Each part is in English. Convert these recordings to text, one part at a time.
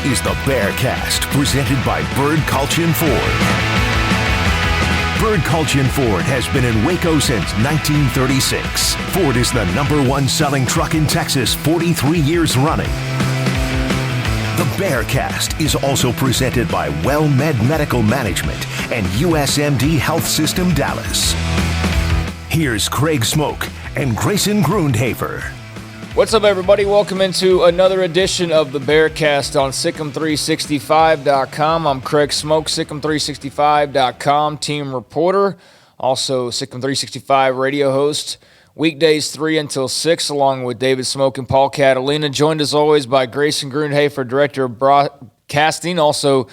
is the Bearcast, presented by Bird Culchin Ford. Bird Culchin Ford has been in Waco since 1936. Ford is the #1 selling truck in Texas, 43 years running. The Bearcast is also presented by WellMed Medical Management and USMD Health System Dallas. Here's Craig Smoke and Grayson Grundhafer. What's up, everybody? Welcome into another edition of the Bearcast on SicEm365.com. I'm Craig Smoke, SicEm365.com team reporter, also SicEm365 radio host. Weekdays 3 until 6, along with David Smoke and Paul Catalina. Joined as always by Grayson Grundhafer, director of broadcasting, also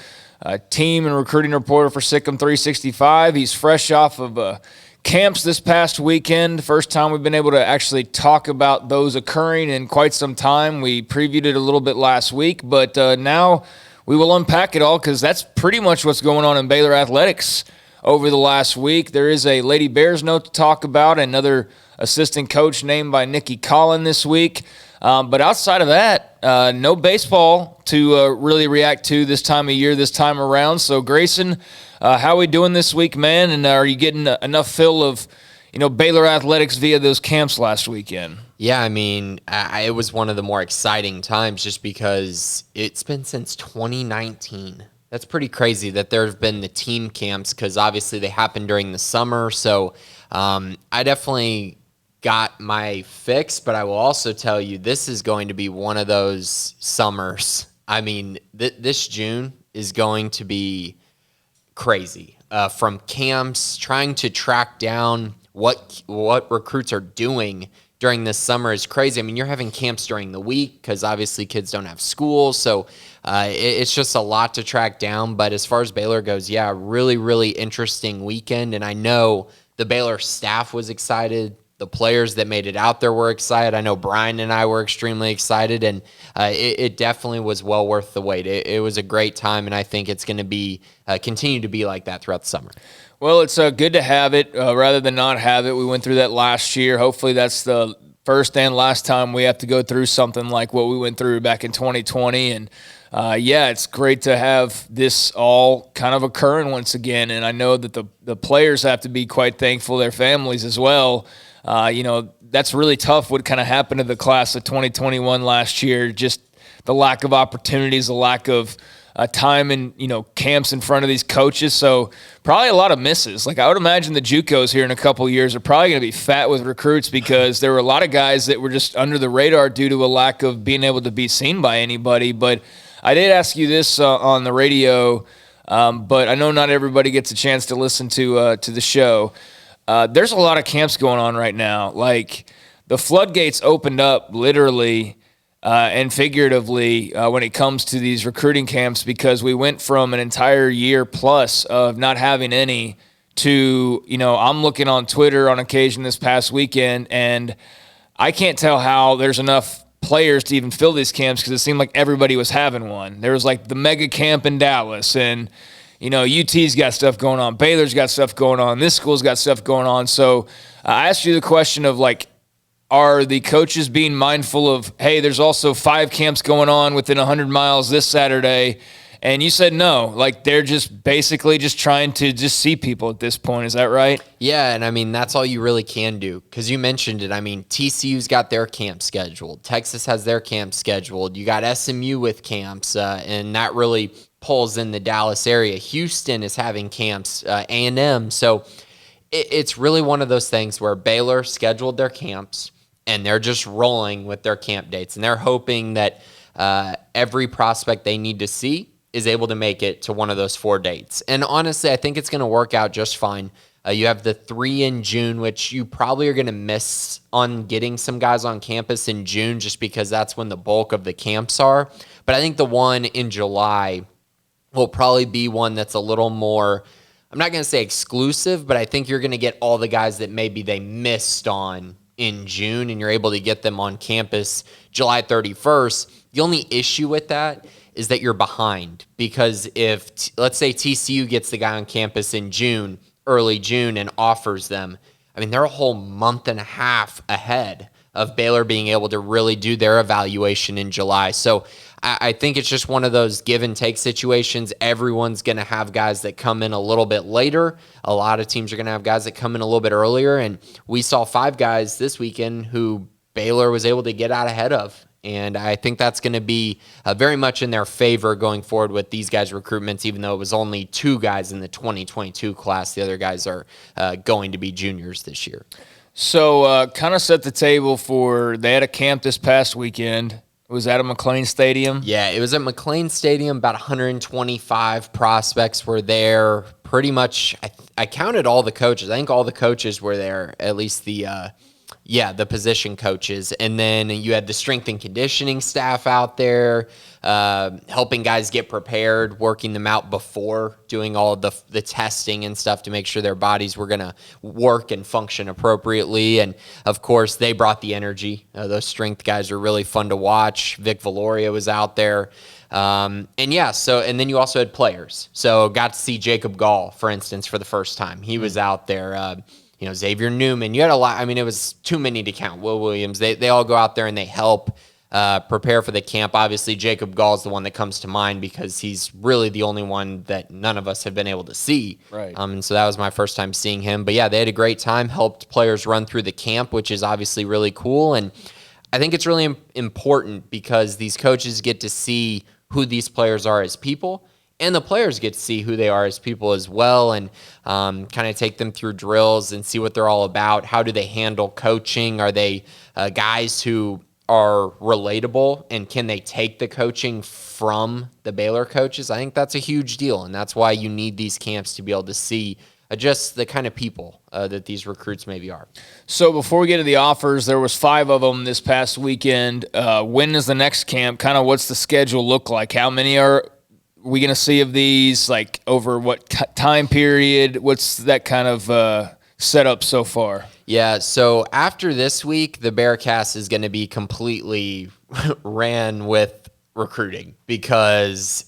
team and recruiting reporter for SicEm365. He's fresh off of camps this past weekend. First time we've been able to actually talk about those occurring in quite some time. We previewed it a little bit last week, but now we will unpack it all because that's pretty much what's going on in Baylor Athletics over the last week. There is a Lady Bears note to talk about, another assistant coach named by Nicki Collen this week. But outside of that, no baseball to really react to this time of year, this time around. So, Grayson, how are we doing this week, man? And are you getting enough fill of, Baylor Athletics via those camps last weekend? Yeah, I mean, it was one of the more exciting times just because it's been since 2019. That's pretty crazy that there have been the team camps because obviously they happened during the summer. So I definitely got my fix, but I will also tell you this is going to be one of those summers. I mean, this June is going to be crazy. From camps, trying to track down what recruits are doing during this summer is crazy. I mean, you're having camps during the week because obviously kids don't have school, so it's just a lot to track down. But as far as Baylor goes, yeah, really, really interesting weekend, and I know the Baylor staff was excited. The players that made it out there were excited. I know Brian and I were extremely excited, and it definitely was well worth the wait. It was a great time, and I think it's going to be continue to be like that throughout the summer. Well, it's good to have it rather than not have it. We went through that last year. Hopefully that's the first and last time we have to go through something like what we went through back in 2020. And, it's great to have this all kind of occurring once again. And I know that the players have to be quite thankful, their families as well. That's really tough what kind of happened to the class of 2021 last year, just the lack of opportunities, the lack of time and, camps in front of these coaches. So probably a lot of misses. Like I would imagine the JUCOs here in a couple of years are probably going to be fat with recruits because there were a lot of guys that were just under the radar due to a lack of being able to be seen by anybody. But I did ask you this on the radio, but I know not everybody gets a chance to listen to the show. There's a lot of camps going on right now. Like the floodgates opened up literally and figuratively when it comes to these recruiting camps because we went from an entire year plus of not having any to, I'm looking on Twitter on occasion this past weekend and I can't tell how there's enough players to even fill these camps because it seemed like everybody was having one. There was like the mega camp in Dallas and UT's got stuff going on. Baylor's got stuff going on. This school's got stuff going on. So I asked you the question of, are the coaches being mindful of, hey, there's also 5 camps going on within 100 miles this Saturday? And you said no. They're just basically just trying to just see people at this point. Is that right? Yeah, and I mean, that's all you really can do because you mentioned it. I mean, TCU's got their camp scheduled. Texas has their camp scheduled. You got SMU with camps, and that really pulls in the Dallas area. Houston is having camps, A&M. So it's really one of those things where Baylor scheduled their camps and they're just rolling with their camp dates. And they're hoping that every prospect they need to see is able to make it to one of those 4 dates. And honestly, I think it's going to work out just fine. You have the 3 in June, which you probably are going to miss on getting some guys on campus in June just because that's when the bulk of the camps are. But I think the one in July will probably be one that's a little more, I'm not going to say exclusive, but I think you're going to get all the guys that maybe they missed on in June and you're able to get them on campus July 31st. The only issue with that is that you're behind because if, let's say TCU gets the guy on campus in June, early June, and offers them, I mean, they're a whole month and a half ahead of Baylor being able to really do their evaluation in July. So I think it's just one of those give and take situations. Everyone's going to have guys that come in a little bit later. A lot of teams are going to have guys that come in a little bit earlier. And we saw 5 guys this weekend who Baylor was able to get out ahead of. And I think that's going to be very much in their favor going forward with these guys' recruitments, even though it was only 2 guys in the 2022 class. The other guys are going to be juniors this year. So kind of set the table they had a camp this past weekend. It was at a McLean Stadium. Yeah, it was at McLean Stadium. About 125 prospects were there. Pretty much, I counted all the coaches. I think all the coaches were there, at least the position coaches. And then you had the strength and conditioning staff out there helping guys get prepared, working them out before doing all of the testing and stuff to make sure their bodies were going to work and function appropriately. And, of course, they brought the energy. Those strength guys are really fun to watch. Vic Valoria was out there. And then you also had players. So got to see Jacob Gall, for instance, for the first time. He was out there. Xavier Newman. You had a lot. I mean, it was too many to count. Will Williams. They all go out there and they help prepare for the camp. Obviously, Jacob Gall is the one that comes to mind because he's really the only one that none of us have been able to see. Right. And so that was my first time seeing him. But yeah, they had a great time. Helped players run through the camp, which is obviously really cool. And I think it's really important because these coaches get to see who these players are as people. And the players get to see who they are as people as well, and kind of take them through drills and see what they're all about. How do they handle coaching? Are they guys who are relatable, and can they take the coaching from the Baylor coaches? I think that's a huge deal, and that's why you need these camps to be able to see just the kind of people that these recruits maybe are. So before we get to the offers, there was 5 of them this past weekend. When is the next camp? Kind of what's the schedule look like? How many are we going to see of these, like over what time period? What's that kind of setup so far? Yeah, so after this week, the Bearcast is going to be completely ran with recruiting because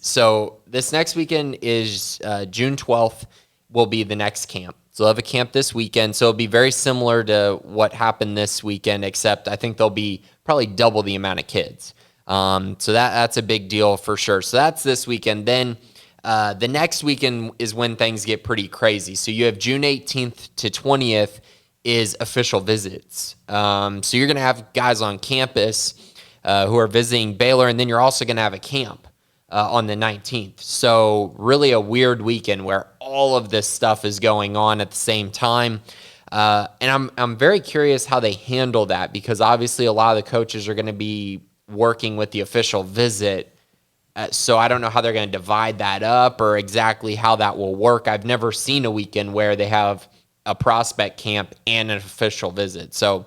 this next weekend is June 12th will be the next camp. So they'll have a camp this weekend. So it'll be very similar to what happened this weekend, except I think there'll be probably double the amount of kids. So that's a big deal for sure. So that's this weekend. Then the next weekend is when things get pretty crazy. So you have June 18th to 20th is official visits. So you're going to have guys on campus who are visiting Baylor, and then you're also going to have a camp on the 19th. So really a weird weekend where all of this stuff is going on at the same time. And I'm very curious how they handle that because obviously a lot of the coaches are going to be working with the official visit. So I don't know how they're going to divide that up or exactly how that will work. I've never seen a weekend where they have a prospect camp and an official visit. So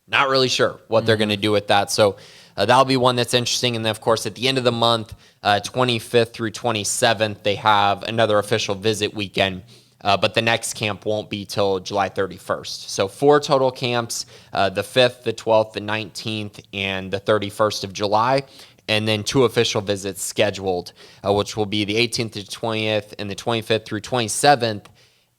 not really sure what they're going to do with that. So that'll be one that's interesting. And then, of course, at the end of the month, 25th through 27th, they have another official visit weekend. But the next camp won't be till July 31st. So 4 total camps, the 5th, the 12th, the 19th, and the 31st of July. And then 2 official visits scheduled, which will be the 18th to 20th and the 25th through 27th.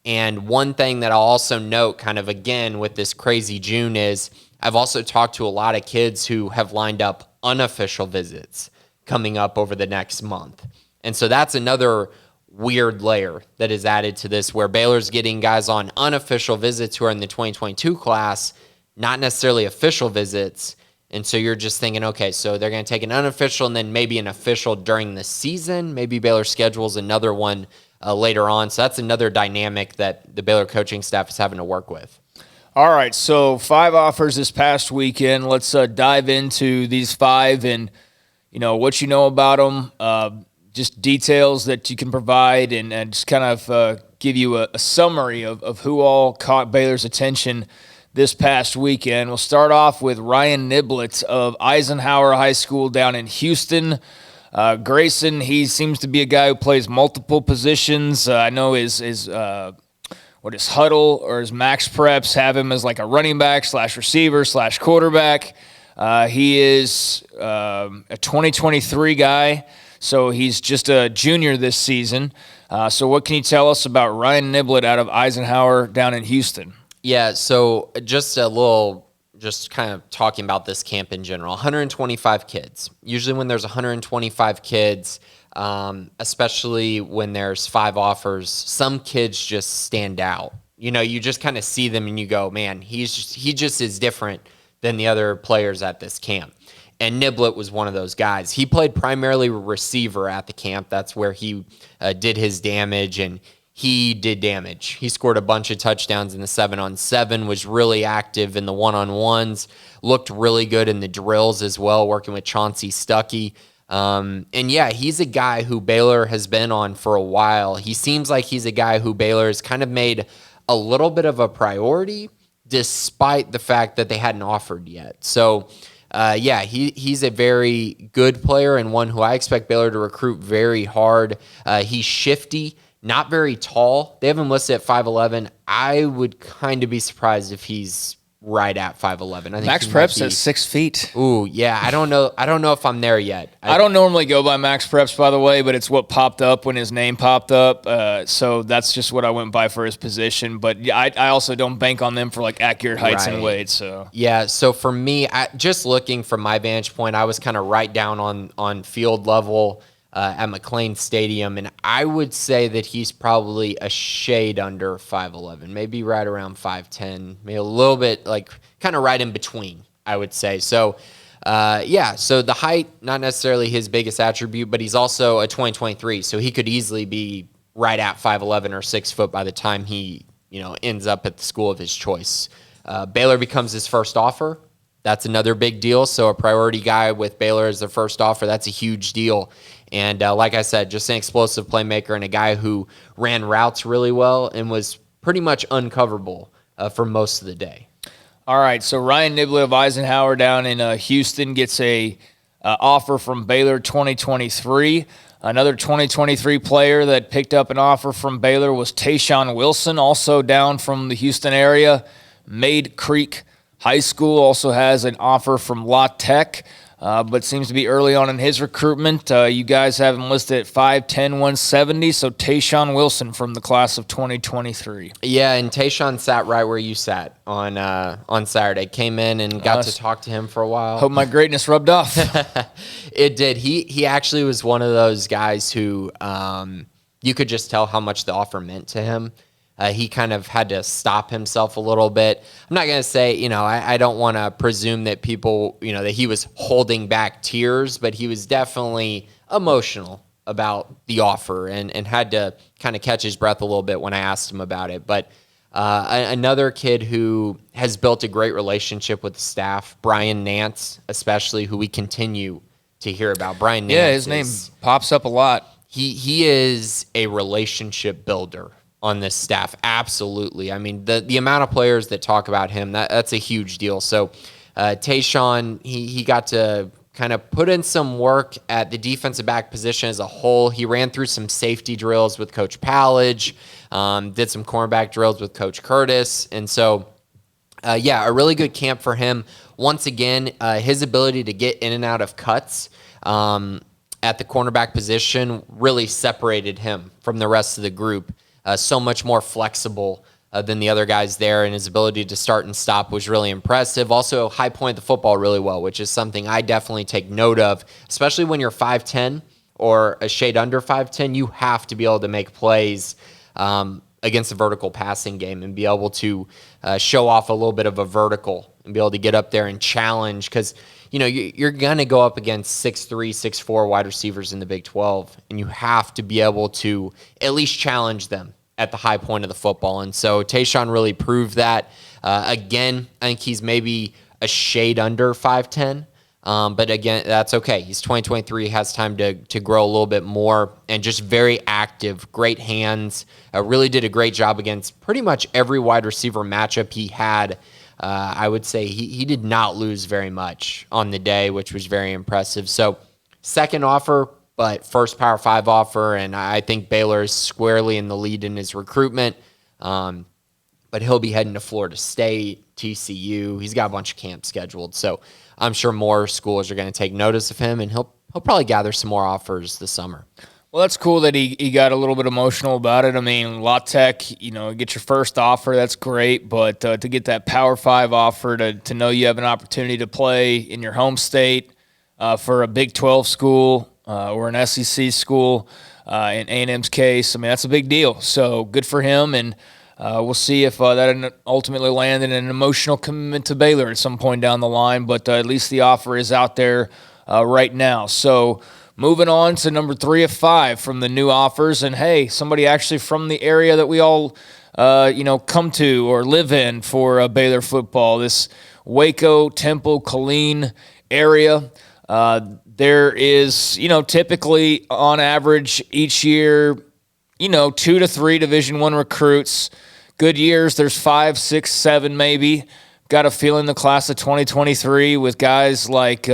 And one thing that I'll also note kind of again with this crazy June is I've also talked to a lot of kids who have lined up unofficial visits coming up over the next month. And so that's another weird layer that is added to this where Baylor's getting guys on unofficial visits who are in the 2022 class, not necessarily official visits. And so you're just thinking, okay, so they're going to take an unofficial and then maybe an official during the season. Maybe Baylor schedules another one later on. So that's another dynamic that the Baylor coaching staff is having to work with. All right, so 5 offers this past weekend. Let's dive into these 5 and, what you know about them, just details that you can provide and just kind of give you a summary of who all caught Baylor's attention this past weekend. We'll start off with Ryan Niblett of Eisenhower High School down in Houston. Grayson, he seems to be a guy who plays multiple positions. I know his huddle or his max preps have him as like a running back / receiver / quarterback. He is a 2023 guy, so he's just a junior this season. So what can you tell us about Ryan Niblett out of Eisenhower down in Houston? Yeah, so just just kind of talking about this camp in general. 125 kids. Usually when there's 125 kids, especially when there's 5 offers, some kids just stand out. You just kind of see them and you go, man, he just is different than the other players at this camp. And Niblett was one of those guys. He played primarily receiver at the camp. That's where he did his damage, and he did damage. He scored a bunch of touchdowns in the 7-on-7, was really active in the 1-on-1s, looked really good in the drills as well, working with Chauncey Stuckey. And yeah, he's a guy who Baylor has been on for a while. He seems like he's a guy who Baylor has kind of made a little bit of a priority, despite the fact that they hadn't offered yet. So, yeah, he's a very good player and one who I expect Baylor to recruit very hard. He's shifty, not very tall. They have him listed at 5'11". I would kind of be surprised if he's right at 5'11". I think Max Prep's at 6 feet. Ooh, yeah. I don't know if I'm there yet. I don't normally go by Max Preps, by the way, but it's what popped up when his name popped up. So that's just what I went by for his position. But yeah, I also don't bank on them for like accurate heights and weights. So yeah. So for me, just looking from my vantage point, I was kind of right down on field level at McLean Stadium, and I would say that he's probably a shade under 5'11", maybe right around 5'10", maybe a little bit like kind of right in between, I would say. So, yeah, so the height, not necessarily his biggest attribute, but he's also a 2023, so he could easily be right at 5'11" or 6 foot by the time he ends up at the school of his choice. Baylor becomes his first offer. That's another big deal. So a priority guy with Baylor as their first offer, that's a huge deal. And like I said, just an explosive playmaker and a guy who ran routes really well and was pretty much uncoverable for most of the day. All right, so Ryan Niblett of Eisenhower down in Houston gets a offer from Baylor 2023. Another 2023 player that picked up an offer from Baylor was Tayshawn Wilson, also down from the Houston area. Made Creek High School also has an offer from La Tech, but seems to be early on in his recruitment. You guys have him listed at 5'10", 170, so Tayshawn Wilson from the class of 2023. Yeah, and Tayshawn sat right where you sat on Saturday. Came in and got to talk to him for a while. Hope my greatness rubbed off. It did. He actually was one of those guys who you could just tell how much the offer meant to him. He kind of had to stop himself a little bit. I'm not going to say, I don't want to presume that people, that he was holding back tears, but he was definitely emotional about the offer and had to kind of catch his breath a little bit when I asked him about it. But another kid who has built a great relationship with the staff, Brian Nance, especially, who we continue to hear about. Brian Nance. Yeah, his name pops up a lot. He is a relationship builder on this staff. Absolutely. I mean, the amount of players that talk about him, that's a huge deal. So Tayshawn, he got to kind of put in some work at the defensive back position as a whole. He ran through some safety drills with Coach Pallage, did some cornerback drills with Coach Curtis. And so, yeah, a really good camp for him. Once again, his ability to get in and out of cuts at the cornerback position really separated him from the rest of the group. So much more flexible than the other guys there, and his ability to start and stop was really impressive. Also, high point the football really well, which is something I definitely take note of, especially when you're 5'10" or a shade under 5'10". You have to be able to make plays against a vertical passing game and be able to show off a little bit of a vertical and be able to get up there and challenge, because you're going to go up against 6'3", 6'4" wide receivers in the Big 12, and you have to be able to at least challenge them at the high point of the football. And so Tayshawn really proved that. Again, I think he's maybe a shade under 5'10", but again, that's okay. He's 2023, has time to grow a little bit more, and just very active, great hands. Really did a great job against pretty much every wide receiver matchup he had. I would say he did not lose very much on the day, which was very impressive. So second offer, but first Power 5 offer, and I think Baylor is squarely in the lead in his recruitment. But he'll be heading to Florida State, TCU. He's got a bunch of camps scheduled, so I'm sure more schools are going to take notice of him, and he'll probably gather some more offers this summer. Well, that's cool that he got a little bit emotional about it. I mean, La Tech, get your first offer, that's great, but to get that Power 5 offer, to know you have an opportunity to play in your home state for a Big 12 school or an SEC school, in A&M's case, I mean, that's a big deal. So good for him, and we'll see if that ultimately landed in an emotional commitment to Baylor at some point down the line, but at least the offer is out there right now. So moving on to number 3 of 5 from the new offers, and hey, somebody actually from the area that we all, come to or live in for Baylor football, this Waco, Temple, Colleen area. There is, typically on average each year, 2 to 3 Division I recruits. Good years, there's 5, 6, 7 maybe. Got a feeling the class of 2023 with guys like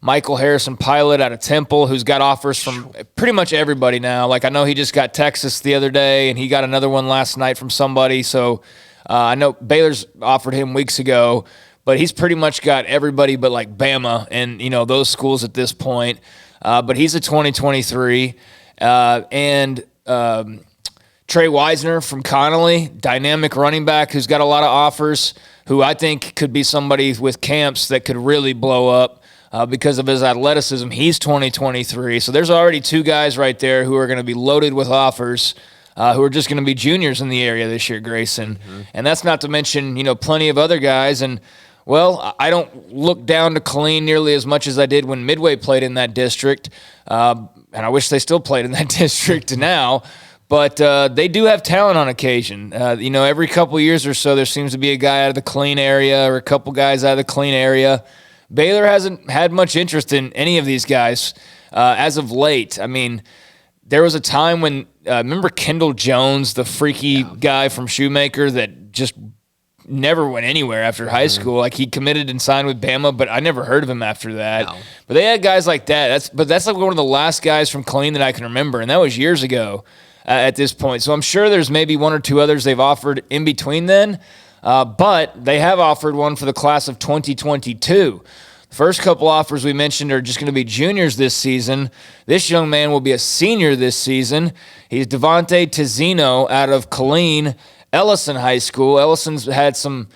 Michael Harrison Pilot out of Temple, who's got offers from pretty much everybody now. Like, I know he just got Texas the other day, and he got another one last night from somebody. So I know Baylor's offered him weeks ago, but he's pretty much got everybody but like Bama and, those schools at this point. But he's a 2023. And Trey Wisner from Connolly, dynamic running back who's got a lot of offers, who I think could be somebody with camps that could really blow up because of his athleticism. He's 2023. So there's already 2 guys right there who are going to be loaded with offers, who are just going to be juniors in the area this year, Grayson. Mm-hmm. And that's not to mention, plenty of other guys. And, well, I don't look down to Colleen nearly as much as I did when Midway played in that district. And I wish they still played in that district now. But they do have talent on occasion. Every couple of years or so, there seems to be a guy out of the Colleen area or a couple guys out of the Colleen area. Baylor hasn't had much interest in any of these guys as of late. I mean, there was a time when, remember Kendall Jones, the freaky guy from Shoemaker that just never went anywhere after high school. Like, he committed and signed with Bama, but I never heard of him after that. No. But they had guys like that. That's like one of the last guys from Colleen that I can remember, and that was years ago at this point. So I'm sure there's maybe 1 or 2 others they've offered in between then, but they have offered one for the class of 2022. The first couple offers we mentioned are just going to be juniors this season. This young man will be a senior this season. He's Devontae Tizzino out of Colleen Ellison High School. Ellison's had some,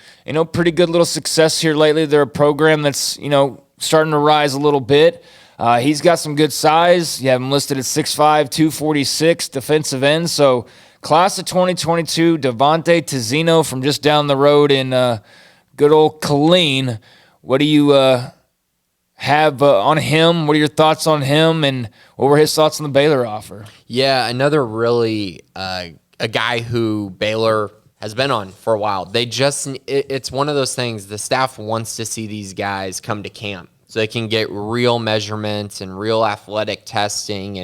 pretty good little success here lately. They're a program that's, starting to rise a little bit. He's got some good size. You have him listed at 6'5", 246 defensive end. So class of 2022, Devontae Tizzino from just down the road in good old Colleen. What do you have on him? What are your thoughts on him, and what were his thoughts on the Baylor offer? Yeah, another really a guy who Baylor has been on for a while. It's one of those things, the staff wants to see these guys come to camp so they can get real measurements and real athletic testing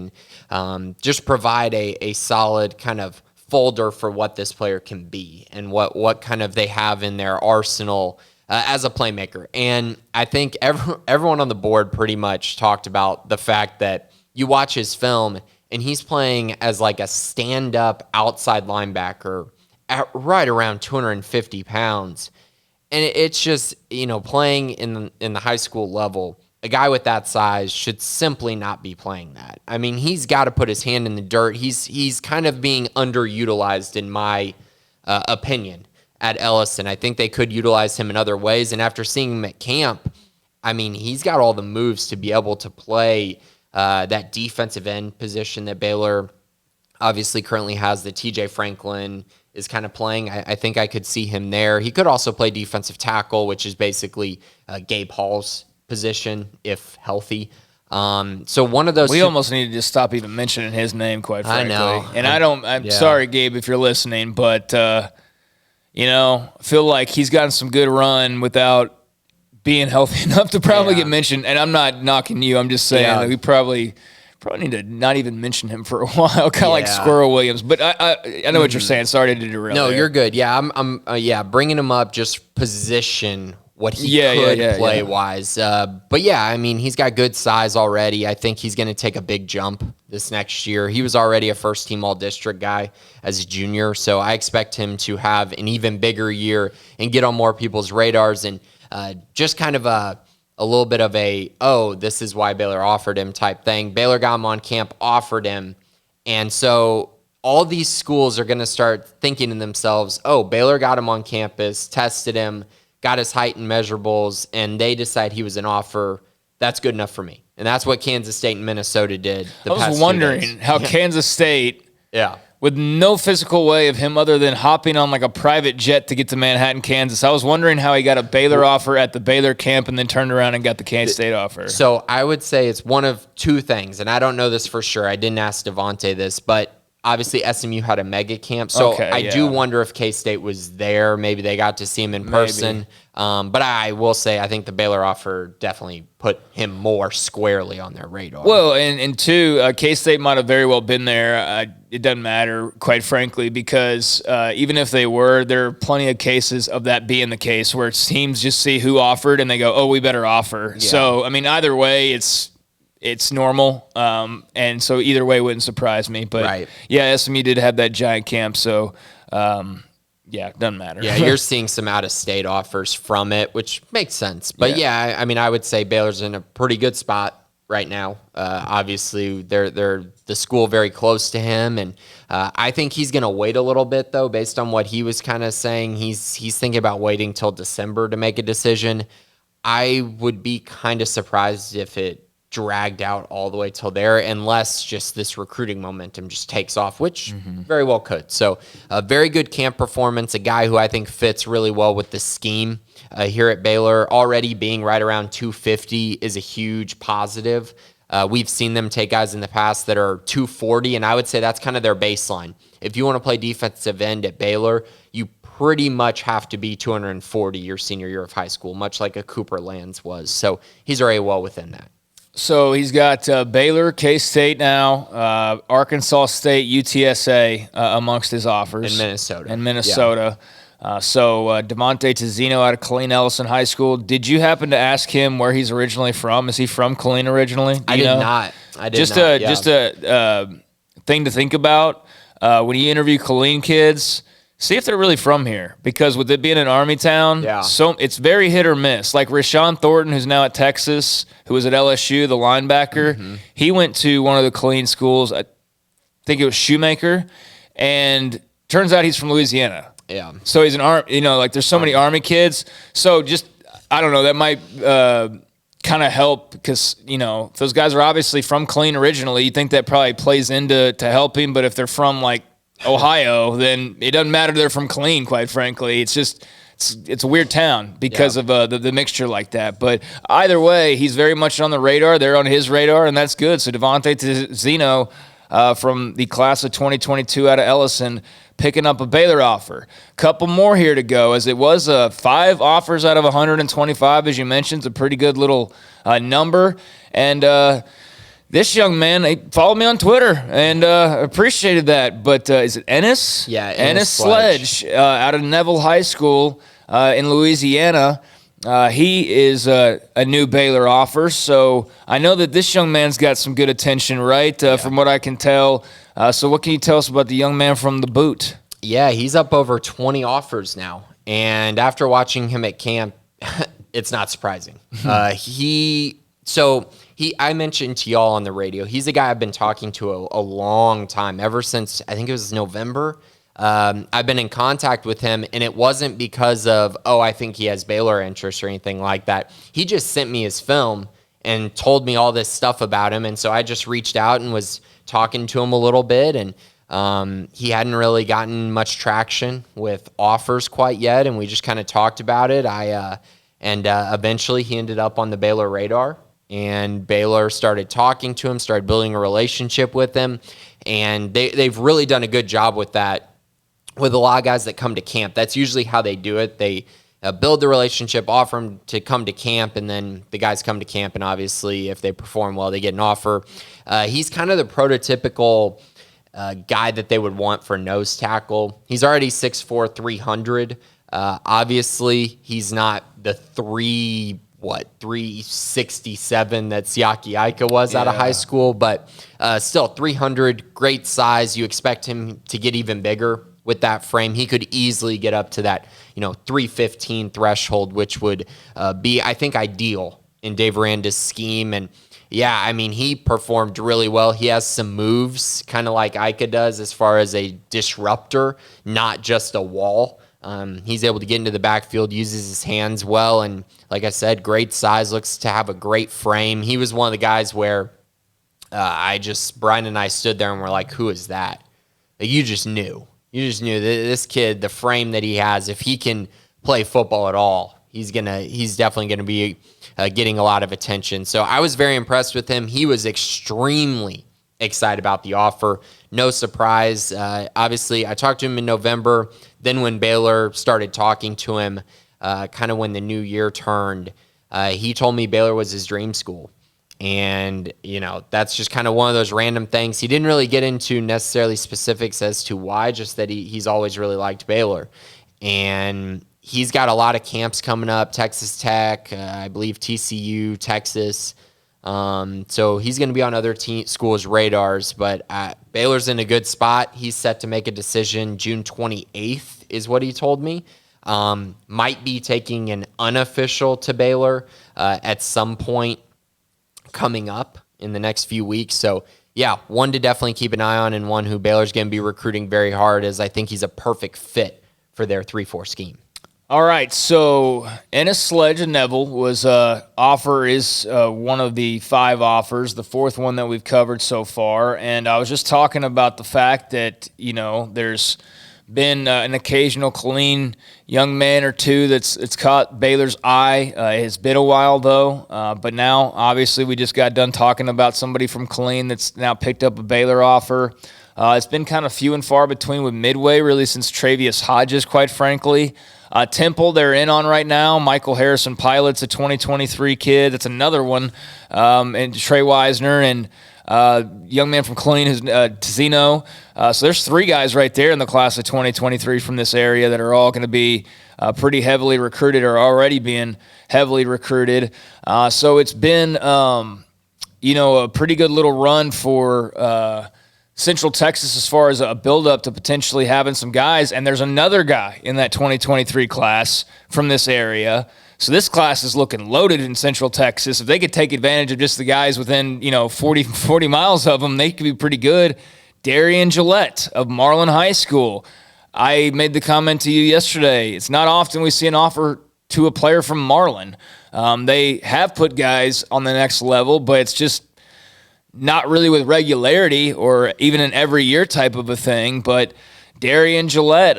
and just provide a solid kind of folder for what this player can be and what kind of they have in their arsenal as a playmaker. And I think everyone on the board pretty much talked about the fact that you watch his film and he's playing as like a stand-up outside linebacker at right around 250 pounds. And it's just, playing in the high school level, a guy with that size should simply not be playing that. I mean, he's got to put his hand in the dirt. He's kind of being underutilized, in my opinion, at Ellison. I think they could utilize him in other ways. And after seeing him at camp, I mean, he's got all the moves to be able to play that defensive end position that Baylor obviously currently has, that TJ Franklin is kind of playing. I think I could see him there. He could also play defensive tackle, which is basically Gabe Hall's position if healthy. So one of those. We almost need to just stop even mentioning his name, quite frankly. I know. And I'm sorry, Gabe, if you're listening, but I feel like he's gotten some good run without being healthy enough to probably get mentioned. And I'm not knocking you. I'm just saying that we probably need to not even mention him for a while, kind of like Squirrel Williams. But I know what you're saying. Sorry to derail. No, there. you're good. Yeah, I'm bringing him up just position what he could play wise. But yeah, I mean, he's got good size already. I think he's going to take a big jump this next year. He was already a first team all district guy as a junior. So I expect him to have an even bigger year and get on more people's radars, and just kind of a a little bit of a, oh, this is why Baylor offered him type thing. Baylor got him on camp, offered him. And so all these schools are going to start thinking to themselves, oh, Baylor got him on campus, tested him, got his height and measurables, and they decide he was an offer. That's good enough for me. And that's what Kansas State and Minnesota did the past 2 days. I was wondering how Kansas State, yeah, with no physical way of him other than hopping on like a private jet to get to Manhattan, Kansas, I was wondering how he got a Baylor offer at the Baylor camp and then turned around and got the Kansas State offer. So I would say it's one of two things, and I don't know this for sure. I didn't ask Devontae this, but obviously SMU had a mega camp, so I do wonder if K-State was there. Maybe they got to see him in person. But I will say I think the Baylor offer definitely put him more squarely on their radar. Well, and two, K-State might have very well been there. It doesn't matter, quite frankly, because even if they were, there are plenty of cases of that being the case where teams just see who offered and they go, oh, we better offer. Yeah. So, I mean, either way, it's normal, and so either way wouldn't surprise me. But, yeah, SMU did have that giant camp, so, yeah, it doesn't matter. Yeah, you're seeing some out-of-state offers from it, which makes sense. But, yeah, I mean, I would say Baylor's in a pretty good spot right now. Obviously, they're the school very close to him, and I think he's going to wait a little bit, though, based on what he was kind of saying. He's thinking about waiting till December to make a decision. I would be kind of surprised if it dragged out all the way till there, unless just this recruiting momentum just takes off, which very well could. So a very good camp performance, a guy who I think fits really well with the scheme here at Baylor. Already being right around 250 is a huge positive. We've seen them take guys in the past that are 240, and I would say that's kind of their baseline. If you want to play defensive end at Baylor, you pretty much have to be 240 your senior year of high school, much like a Cooper Lands was. So he's already well within that. So he's got Baylor, K-State now, Arkansas State, UTSA amongst his offers. And Minnesota. Yeah. So Devontae Tizino out of Killeen Ellison High School. Did you happen to ask him where he's originally from? Is he from Killeen originally? I did not. Just a thing to think about when you interview Killeen kids. See if they're really from here, because with it being an Army town, so it's very hit or miss. Like Rashawn Thornton, who's now at Texas, who was at LSU, the linebacker, he went to one of the Killeen schools. I think it was Shoemaker, and turns out he's from Louisiana. Yeah. So he's an Army. Like there's so many Army kids. So just I don't know. That might kind of help, because those guys are obviously from Killeen originally. You think that probably plays into helping, but if they're from like Ohio, then it doesn't matter they're from Killeen, quite frankly. It's just it's a weird town because of the mixture like that. But either way, he's very much on the radar. They're on his radar, and that's good. So Devontae Tizino from the class of 2022 out of Ellison picking up a Baylor offer. Couple more here to go, as it was 5 offers out of 125, as you mentioned. It's a pretty good little number. And this young man, he followed me on Twitter and appreciated that. But is it Ennis? Yeah, Ennis Sledge out of Neville High School in Louisiana. He is a new Baylor offer, so I know that this young man's got some good attention, right, from what I can tell. So what can you tell us about the young man from the boot? Yeah, he's up over 20 offers now. And after watching him at camp, it's not surprising. I mentioned to y'all on the radio, he's a guy I've been talking to a long time, ever since, I think it was November. I've been in contact with him, and it wasn't because of, I think he has Baylor interest or anything like that. He just sent me his film and told me all this stuff about him, and so I just reached out and was talking to him a little bit, and he hadn't really gotten much traction with offers quite yet, and we just kind of talked about it. Eventually he ended up on the Baylor radar. And Baylor started talking to him, started building a relationship with him, and they've really done a good job with that. With a lot of guys that come to camp, that's usually how they do it. They build the relationship, offer them to come to camp, and then the guys come to camp, and obviously if they perform well, they get an offer. He's kind of the prototypical guy that they would want for nose tackle. He's already 6'4", 300. Obviously, he's not the 367 that Siaki Ika was out of high school, but still 300, great size. You expect him to get even bigger with that frame. He could easily get up to that 315 threshold, which would be, I think, ideal in Dave Aranda's scheme. And yeah, I mean, he performed really well. He has some moves, kind of like Ika does, as far as a disruptor, not just a wall. He's able to get into the backfield, uses his hands well, and like I said, great size, looks to have a great frame. He was one of the guys where Brian and I stood there and were like, who is that? Like, you just knew that this kid, the frame that he has, if he can play football at all, he's definitely gonna be getting a lot of attention. So I was very impressed with him. He was extremely excited about the offer. No surprise. Obviously, I talked to him in November. Then when Baylor started talking to him, kind of when the new year turned, he told me Baylor was his dream school. And, that's just kind of one of those random things. He didn't really get into necessarily specifics as to why, just that he's always really liked Baylor. And he's got a lot of camps coming up, Texas Tech, I believe TCU, Texas. So he's going to be on other schools' radars, but Baylor's in a good spot. He's set to make a decision June 28th is what he told me. Might be taking an unofficial to Baylor at some point coming up in the next few weeks. So yeah, one to definitely keep an eye on, and one who Baylor's going to be recruiting very hard, as I think he's a perfect fit for their 3-4 scheme. All right, so Ennis Sledge and Neville was offer is one of the 5 offers, the 4th one that we've covered so far. And I was just talking about the fact that, there's been an occasional clean young man or two it's caught Baylor's eye. It's been a while, though. But now, obviously, we just got done talking about somebody from Killeen that's now picked up a Baylor offer. It's been kind of few and far between with Midway, really, since Travius Hodges, quite frankly. Temple, they're in on right now. Michael Harrison Pilot's a 2023 kid. That's another one. And Trey Wisner and young man from Killeen, who's Tizino. So there's 3 guys right there in the class of 2023 from this area that are all going to be pretty heavily recruited, or already being heavily recruited. So it's been, a pretty good little run for Central Texas as far as a build-up to potentially having some guys. And there's another guy in that 2023 class from this area. So this class is looking loaded in Central Texas. If they could take advantage of just the guys within, 40 miles of them, they could be pretty good. Darian Gillette of Marlin High School. I made the comment to you yesterday. It's not often we see an offer to a player from Marlin. They have put guys on the next level, but it's just not really with regularity or even an every year type of a thing. But Darian Gillette,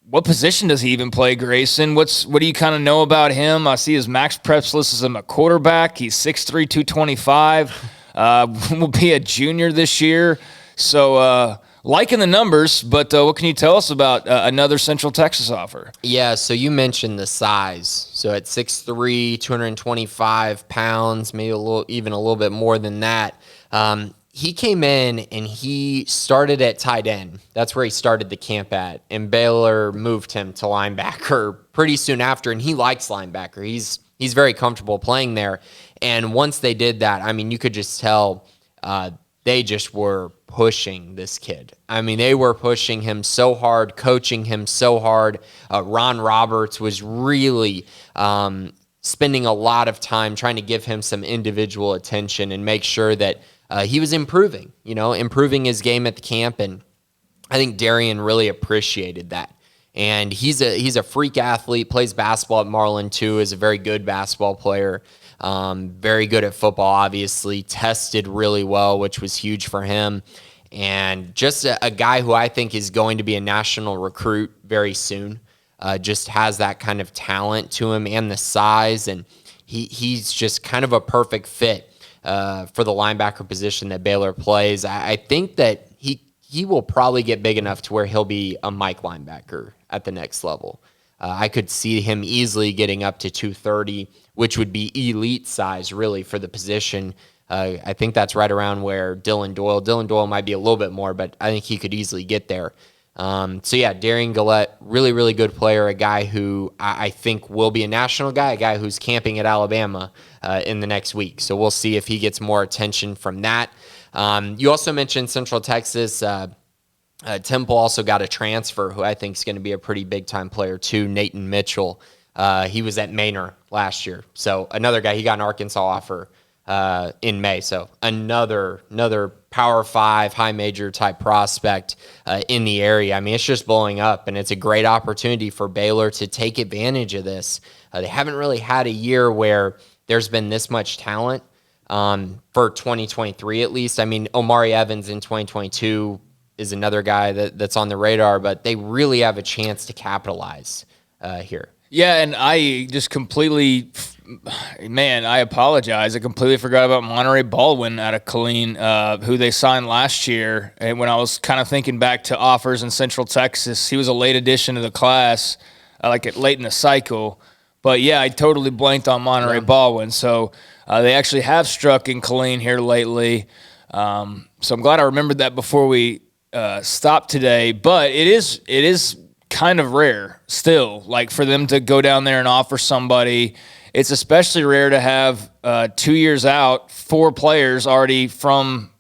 what position does he even play, Grayson? What do you kind of know about him? I see his max preps list as a quarterback. He's 6'3", 225. Will be a junior this year. So liking the numbers, but what can you tell us about another Central Texas offer? Yeah, so you mentioned the size. So at 6'3", 225 pounds, maybe even a little bit more than that. He came in and he started at tight end. That's where he started the camp at. And Baylor moved him to linebacker pretty soon after, and he likes linebacker. He's very comfortable playing there. And once they did that, I mean, you could just tell they just were pushing this kid. I mean, they were pushing him so hard, coaching him so hard. Ron Roberts was really spending a lot of time trying to give him some individual attention and make sure that he was improving his game at the camp. And I think Darian really appreciated that. And he's a freak athlete, plays basketball at Marlin too, is a very good basketball player. Very good at football, obviously, tested really well, which was huge for him. And just a guy who I think is going to be a national recruit very soon. Just has that kind of talent to him and the size, and he's just kind of a perfect fit for the linebacker position that Baylor plays. I think that he will probably get big enough to where he'll be a Mike linebacker at the next level. I could see him easily getting up to 230, which would be elite size, really, for the position. I think that's right around where Dylan Doyle might be a little bit more, but I think he could easily get there. So, yeah, Darian Gillette, really, really good player, a guy who I think will be a national guy, a guy who's camping at Alabama in the next week. So we'll see if he gets more attention from that. You also mentioned Central Texas. Temple also got a transfer who I think is going to be a pretty big-time player too, Nathan Mitchell. He was at Manor last year. So another guy, he got an Arkansas offer in May. So another Power 5, high major type prospect in the area. I mean, it's just blowing up, and it's a great opportunity for Baylor to take advantage of this. They haven't really had a year where there's been this much talent for 2023 at least. I mean, Omari Evans in 2022 is another guy that's on the radar, but they really have a chance to capitalize here. Yeah, and I just completely, man, I apologize. I completely forgot about Monterey Baldwin out of Colleen, who they signed last year. And when I was kind of thinking back to offers in Central Texas, he was a late addition to the class, late in the cycle. But, yeah, I totally blanked on Monterey Baldwin. So they actually have struck in Colleen here lately. So I'm glad I remembered that before we stopped today. But it is kind of rare still, like for them to go down there and offer somebody. It's especially rare to have 2 years out, 4 players already from,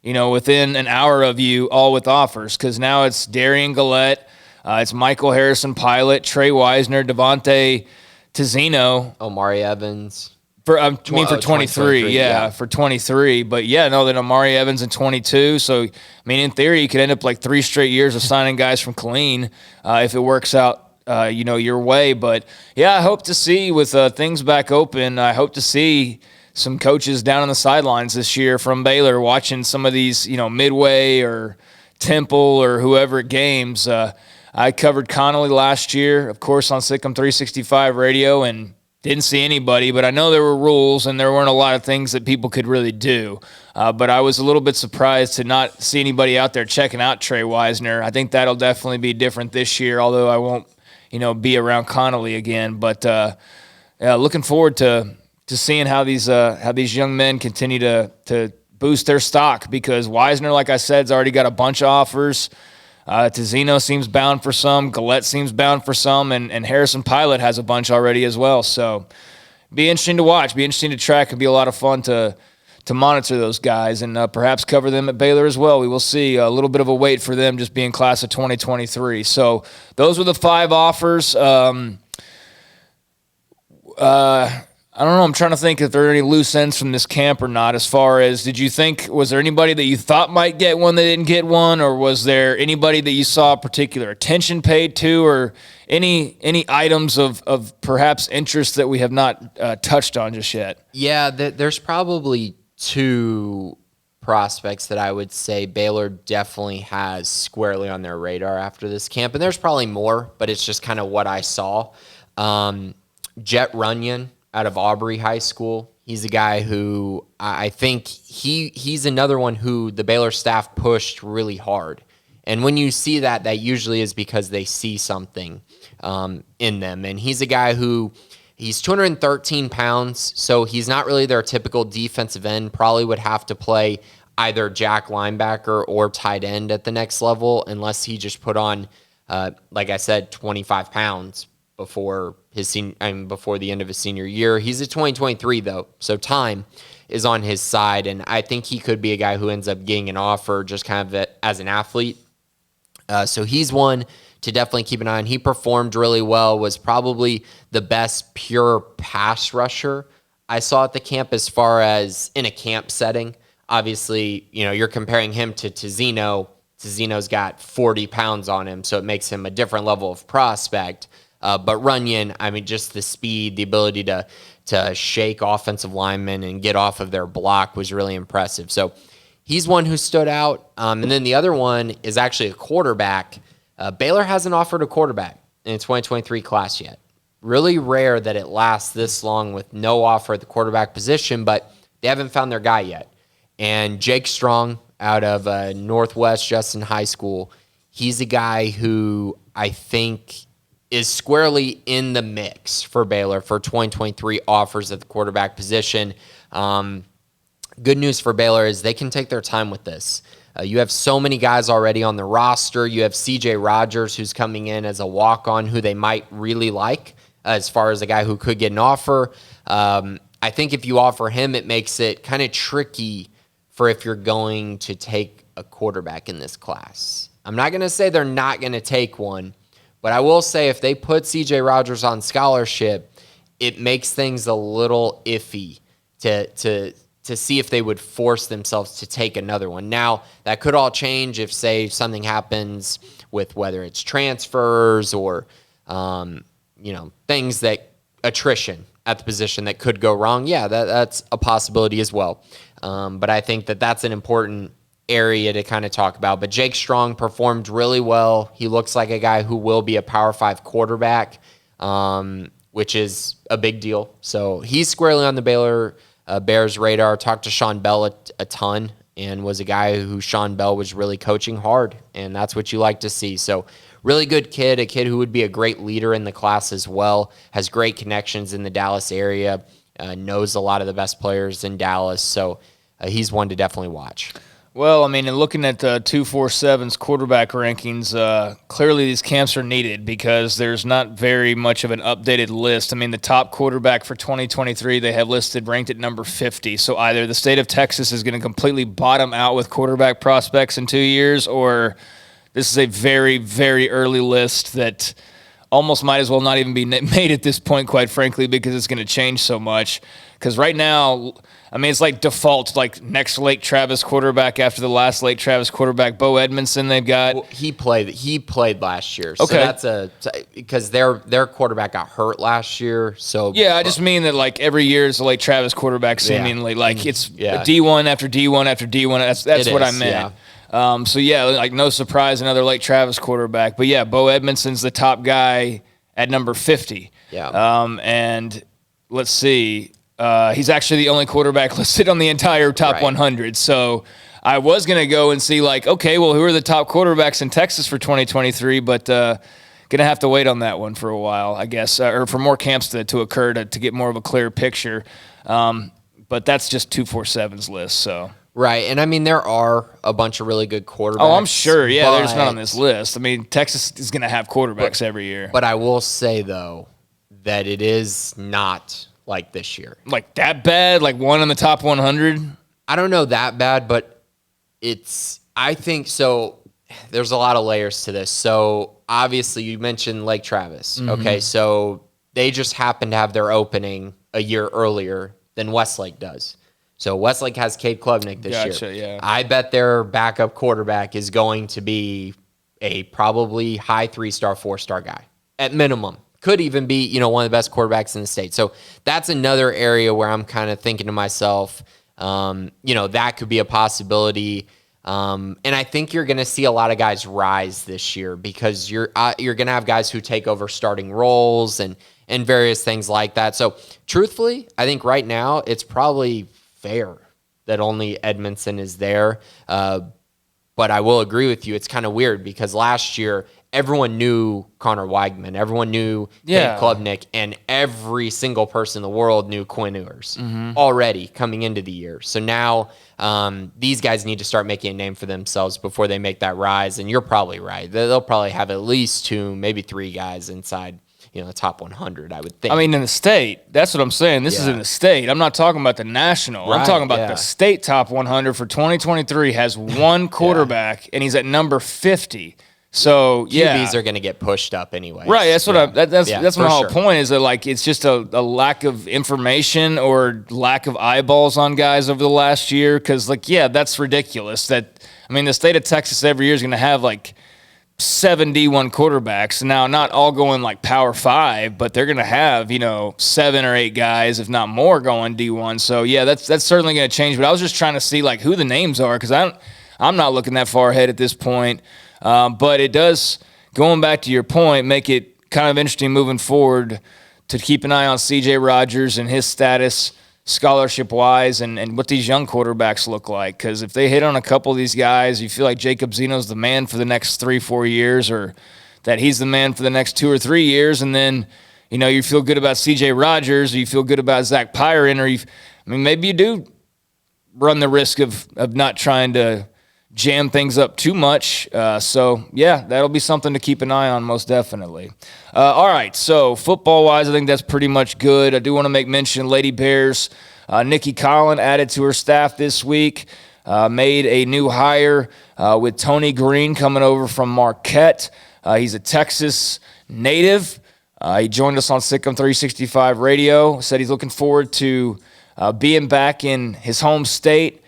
within an hour of you, all with offers. Because now it's Darian Gillette, it's Michael Harrison Pilot, Trey Wisner, Devontae Tizino, Omari Evans. For 23, yeah, for 23. But, yeah, no, then Omari Evans in 22. So, I mean, in theory, you could end up like 3 straight years of signing guys from Colleen if it works out, your way. But, yeah, I hope to see with things back open, I hope to see some coaches down on the sidelines this year from Baylor watching some of these, Midway or Temple or whoever games. I covered Connolly last year, of course, on Sikkim 365 radio, and didn't see anybody, but I know there were rules and there weren't a lot of things that people could really do. But I was a little bit surprised to not see anybody out there checking out Trey Wisner. I think that'll definitely be different this year, although I won't, be around Connolly again. But looking forward to seeing how these young men continue to boost their stock, because Wisner, like I said, has already got a bunch of offers. Tizino seems bound for some. Gillette seems bound for some. And Harrison Pilot has a bunch already as well. So be interesting to watch. Be interesting to track. It'll be a lot of fun to monitor those guys and perhaps cover them at Baylor as well. We will see. A little bit of a wait for them just being class of 2023. So those were the 5 offers. I don't know. I'm trying to think if there are any loose ends from this camp or not. As far as, was there anybody that you thought might get one that didn't get one, or was there anybody that you saw particular attention paid to, or any items of perhaps interest that we have not touched on just yet? Yeah, there's probably 2 prospects that I would say Baylor definitely has squarely on their radar after this camp, and there's probably more, but it's just kind of what I saw. Jet Runyon out of Aubrey High School. He's a guy who I think he's another one who the Baylor staff pushed really hard. And when you see that usually is because they see something in them. And he's a guy who he's 213 pounds, so he's not really their typical defensive end. Probably would have to play either jack linebacker or tight end at the next level, unless he just put on, like I said, 25 pounds before before the end of his senior year. He's a 2023 though, so time is on his side, and I think he could be a guy who ends up getting an offer just kind of as an athlete. So he's one to definitely keep an eye on. He performed really well, was probably the best pure pass rusher I saw at the camp as far as in a camp setting. Obviously, you're comparing him to Tizino. Tizino's got 40 pounds on him, so it makes him a different level of prospect. But Runyon, I mean, just the speed, the ability to shake offensive linemen and get off of their block was really impressive. So he's one who stood out. And then the other one is actually a quarterback. Baylor hasn't offered a quarterback in the 2023 class yet. Really rare that it lasts this long with no offer at the quarterback position, but they haven't found their guy yet. And Jake Strong out of Northwest Justin High School, he's a guy who I think is squarely in the mix for Baylor for 2023 offers at the quarterback position. Good news for Baylor is they can take their time with this. You have so many guys already on the roster. You have CJ Rogers, who's coming in as a walk-on, who they might really like as far as a guy who could get an offer. I think if you offer him, it makes it kind of tricky for if you're going to take a quarterback in this class. I'm not going to say they're not going to take one, But I will say if they put CJ Rogers on scholarship, it makes things a little iffy to see if they would force themselves to take another one. Now, that could all change if, say, something happens with whether it's transfers or, things that attrition at the position that could go wrong. Yeah, that's a possibility as well. But I think that's an important area to kind of talk about. But Jake Strong performed really well. He looks like a guy who will be a Power 5 quarterback, which is a big deal. So he's squarely on the Baylor Bears radar. Talked to Sean Bell a ton and was a guy who Sean Bell was really coaching hard, and that's what you like to see. So really good kid, a kid who would be a great leader in the class as well, has great connections in the Dallas area, knows a lot of the best players in Dallas. So he's one to definitely watch. Well, I mean, in looking at 247's quarterback rankings, clearly these camps are needed because there's not very much of an updated list. I mean, the top quarterback for 2023 they have listed ranked at number 50. So either the state of Texas is going to completely bottom out with quarterback prospects in 2 years, or this is a very, very early list that almost might as well not even be made at this point, quite frankly, because it's going to change so much. Because right now, I mean, it's like default, like next Lake Travis quarterback after the last Lake Travis quarterback, Bo Edmondson. They've got. Well, he played last year, okay. So that's because their quarterback got hurt last year. So yeah, I just mean that like every year is a Lake Travis quarterback, seemingly like it's D1 after D1 after D1. That's what I meant. Yeah. So yeah, like no surprise, another Lake Travis quarterback. But yeah, Bo Edmondson's the top guy at number 50. Yeah. And let's see. He's actually the only quarterback listed on the entire top 100. So I was going to go and see like, okay, well, who are the top quarterbacks in Texas for 2023? But going to have to wait on that one for a while, I guess, or for more camps to occur to get more of a clear picture. But that's just 247's list. So. Right, and I mean, there are a bunch of really good quarterbacks. Oh, I'm sure, yeah, there's none on this list. I mean, Texas is going to have quarterbacks every year. But I will say, though, that it is not like this year. Like that bad? Like one in the top 100? I don't know that bad, but I think so. There's a lot of layers to this. So obviously you mentioned Lake Travis. Mm-hmm. Okay, so they just happen to have their opening a year earlier than Westlake does. So Westlake has Cade Klubnik this year. Yeah. I bet their backup quarterback is going to be a probably high 3-star, 4-star guy at minimum. Could even be, one of the best quarterbacks in the state. So that's another area where I'm kind of thinking to myself, that could be a possibility. And I think you're going to see a lot of guys rise this year because you're going to have guys who take over starting roles and various things like that. So truthfully, I think right now it's probably fair that only Edmondson is there. But I will agree with you. It's kind of weird because last year everyone knew Connor Weigman, everyone knew Cade Klubnik, and every single person in the world knew Quinn Ewers already coming into the year. So now these guys need to start making a name for themselves before they make that rise. And you're probably right. They'll probably have at least 2, maybe 3 guys inside the top 100, I would think. I mean, in the state, that's what I'm saying. This is in the state. I'm not talking about the national. Right, I'm talking about the state top 100 for 2023 has one quarterback, and he's at number 50. So QBs are going to get pushed up anyway. Right. That's what that's my whole point is that like it's just a lack of information or lack of eyeballs on guys over the last year. Because that's ridiculous. The state of Texas every year is going to have like 7 D1 quarterbacks. Now, not all going like Power 5, but they're going to have 7 or 8 guys, if not more, going D1. So that's certainly going to change. But I was just trying to see like who the names are because I'm not looking that far ahead at this point. But it does, going back to your point, make it kind of interesting moving forward to keep an eye on CJ Rogers and his status scholarship-wise and what these young quarterbacks look like. Because if they hit on a couple of these guys, you feel like Jacob Zeno's the man for the next 3-4 years or that he's the man for the next 2 or 3 years. And then, you feel good about CJ Rogers or you feel good about Zach Pyron or maybe you do run the risk of not trying to jam things up too much. That'll be something to keep an eye on most definitely. All right, so football-wise, I think that's pretty much good. I do want to make mention Lady Bears. Nicki Collen added to her staff this week, made a new hire with Tony Green coming over from Marquette. He's a Texas native. He joined us on Sikkim 365 Radio, said he's looking forward to being back in his home state.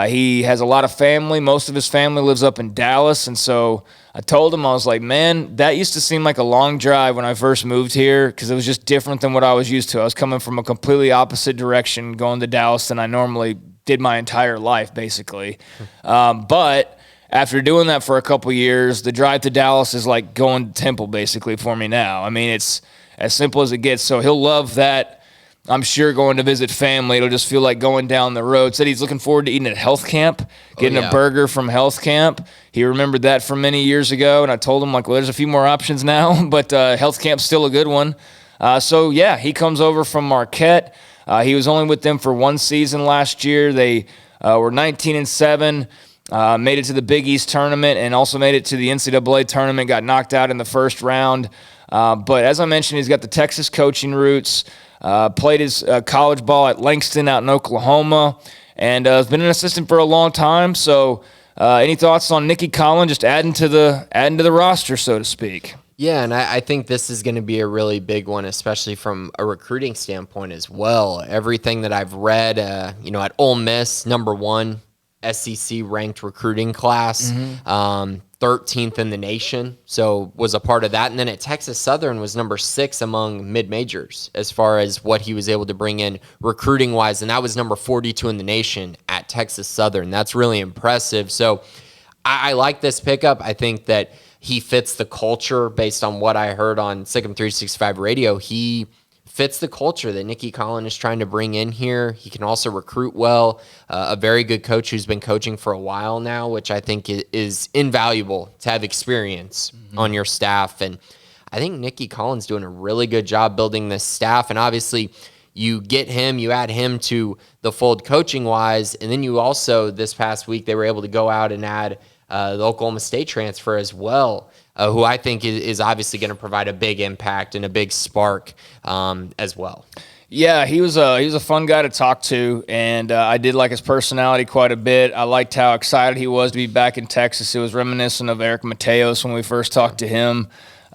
He has a lot of family. Most of his family lives up in Dallas, and so I told him, I was like, man, that used to seem like a long drive when I first moved here because it was just different than what I was used to. I was coming from a completely opposite direction going to Dallas than I normally did my entire life, basically. But after doing that for a couple years, the drive to Dallas is like going to Temple, basically, for me now. I mean, it's as simple as it gets. So he'll love that. I'm sure going to visit family, it'll just feel like going down the road. Said he's looking forward to eating at health camp, getting a burger from health camp. He remembered that from many years ago, and I told him, like, well, there's a few more options now, but health camp's still a good one. So, yeah, he comes over from Marquette. He was only with them for one season last year. They were 19-7, made it to the Big East tournament, and also made it to the NCAA tournament, got knocked out in the first round. But as I mentioned, he's got the Texas coaching roots. Played his college ball at Langston out in Oklahoma, and has been an assistant for a long time. So, any thoughts on Nicki Collen just adding to the roster, so to speak? Yeah, and I think this is going to be a really big one, especially from a recruiting standpoint as well. Everything that I've read, at Ole Miss, number 1 SEC ranked recruiting class. 13th in the nation, so was a part of that. And then at Texas Southern was number 6 among mid-majors as far as what he was able to bring in recruiting-wise, and that was number 42 in the nation at Texas Southern. That's really impressive. So I like this pickup. I think that he fits the culture based on what I heard on Sikkim 365 Radio. He fits the culture that Nicki Collen is trying to bring in here. He can also recruit well. A very good coach who's been coaching for a while now, which I think is invaluable to have experience on your staff. And I think Nicki Collen's doing a really good job building this staff. And obviously, you get him, you add him to the fold coaching-wise, and then you also, this past week, they were able to go out and add the Oklahoma State transfer as well, who I think is obviously going to provide a big impact and a big spark as well. Yeah, he was a fun guy to talk to, and I did like his personality quite a bit. I liked how excited he was to be back in Texas. It was reminiscent of Eric Mateos when we first talked to him,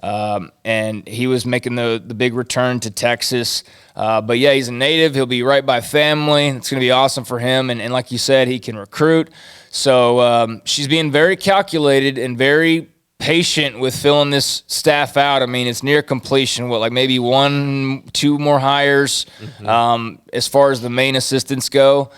and he was making the big return to Texas. But, yeah, he's a native. He'll be right by family. It's going to be awesome for him, and like you said, he can recruit. So she's being very calculated and very patient with filling this staff out. I mean, it's near completion. Like maybe 1-2 more hires as far as the main assistants go.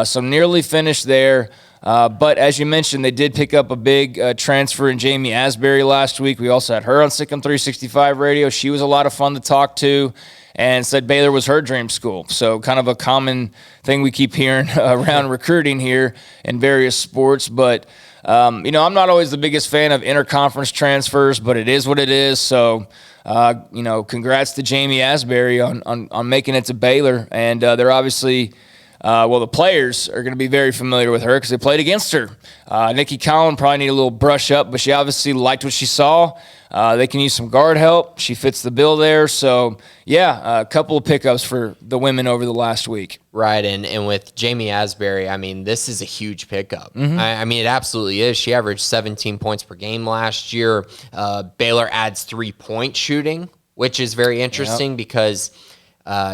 So nearly finished there. But as you mentioned, they did pick up a big transfer in Jamie Asbury last week. We also had her on Sikkim 365 Radio. She was a lot of fun to talk to and said Baylor was her dream school. So kind of a common thing we keep hearing around recruiting here in various sports. But I'm not always the biggest fan of interconference transfers, but it is what it is. So, congrats to Jamie Asbury on making it to Baylor. And they're obviously, the players are going to be very familiar with her because they played against her. Nicki Collen probably need a little brush up, but she obviously liked what she saw. They can use some guard help. She fits the bill there. So, a couple of pickups for the women over the last week. Right, and with Jamie Asbury, I mean, this is a huge pickup. I mean, it absolutely is. She averaged 17 points per game last year. Baylor adds 3-point shooting, which is very interesting because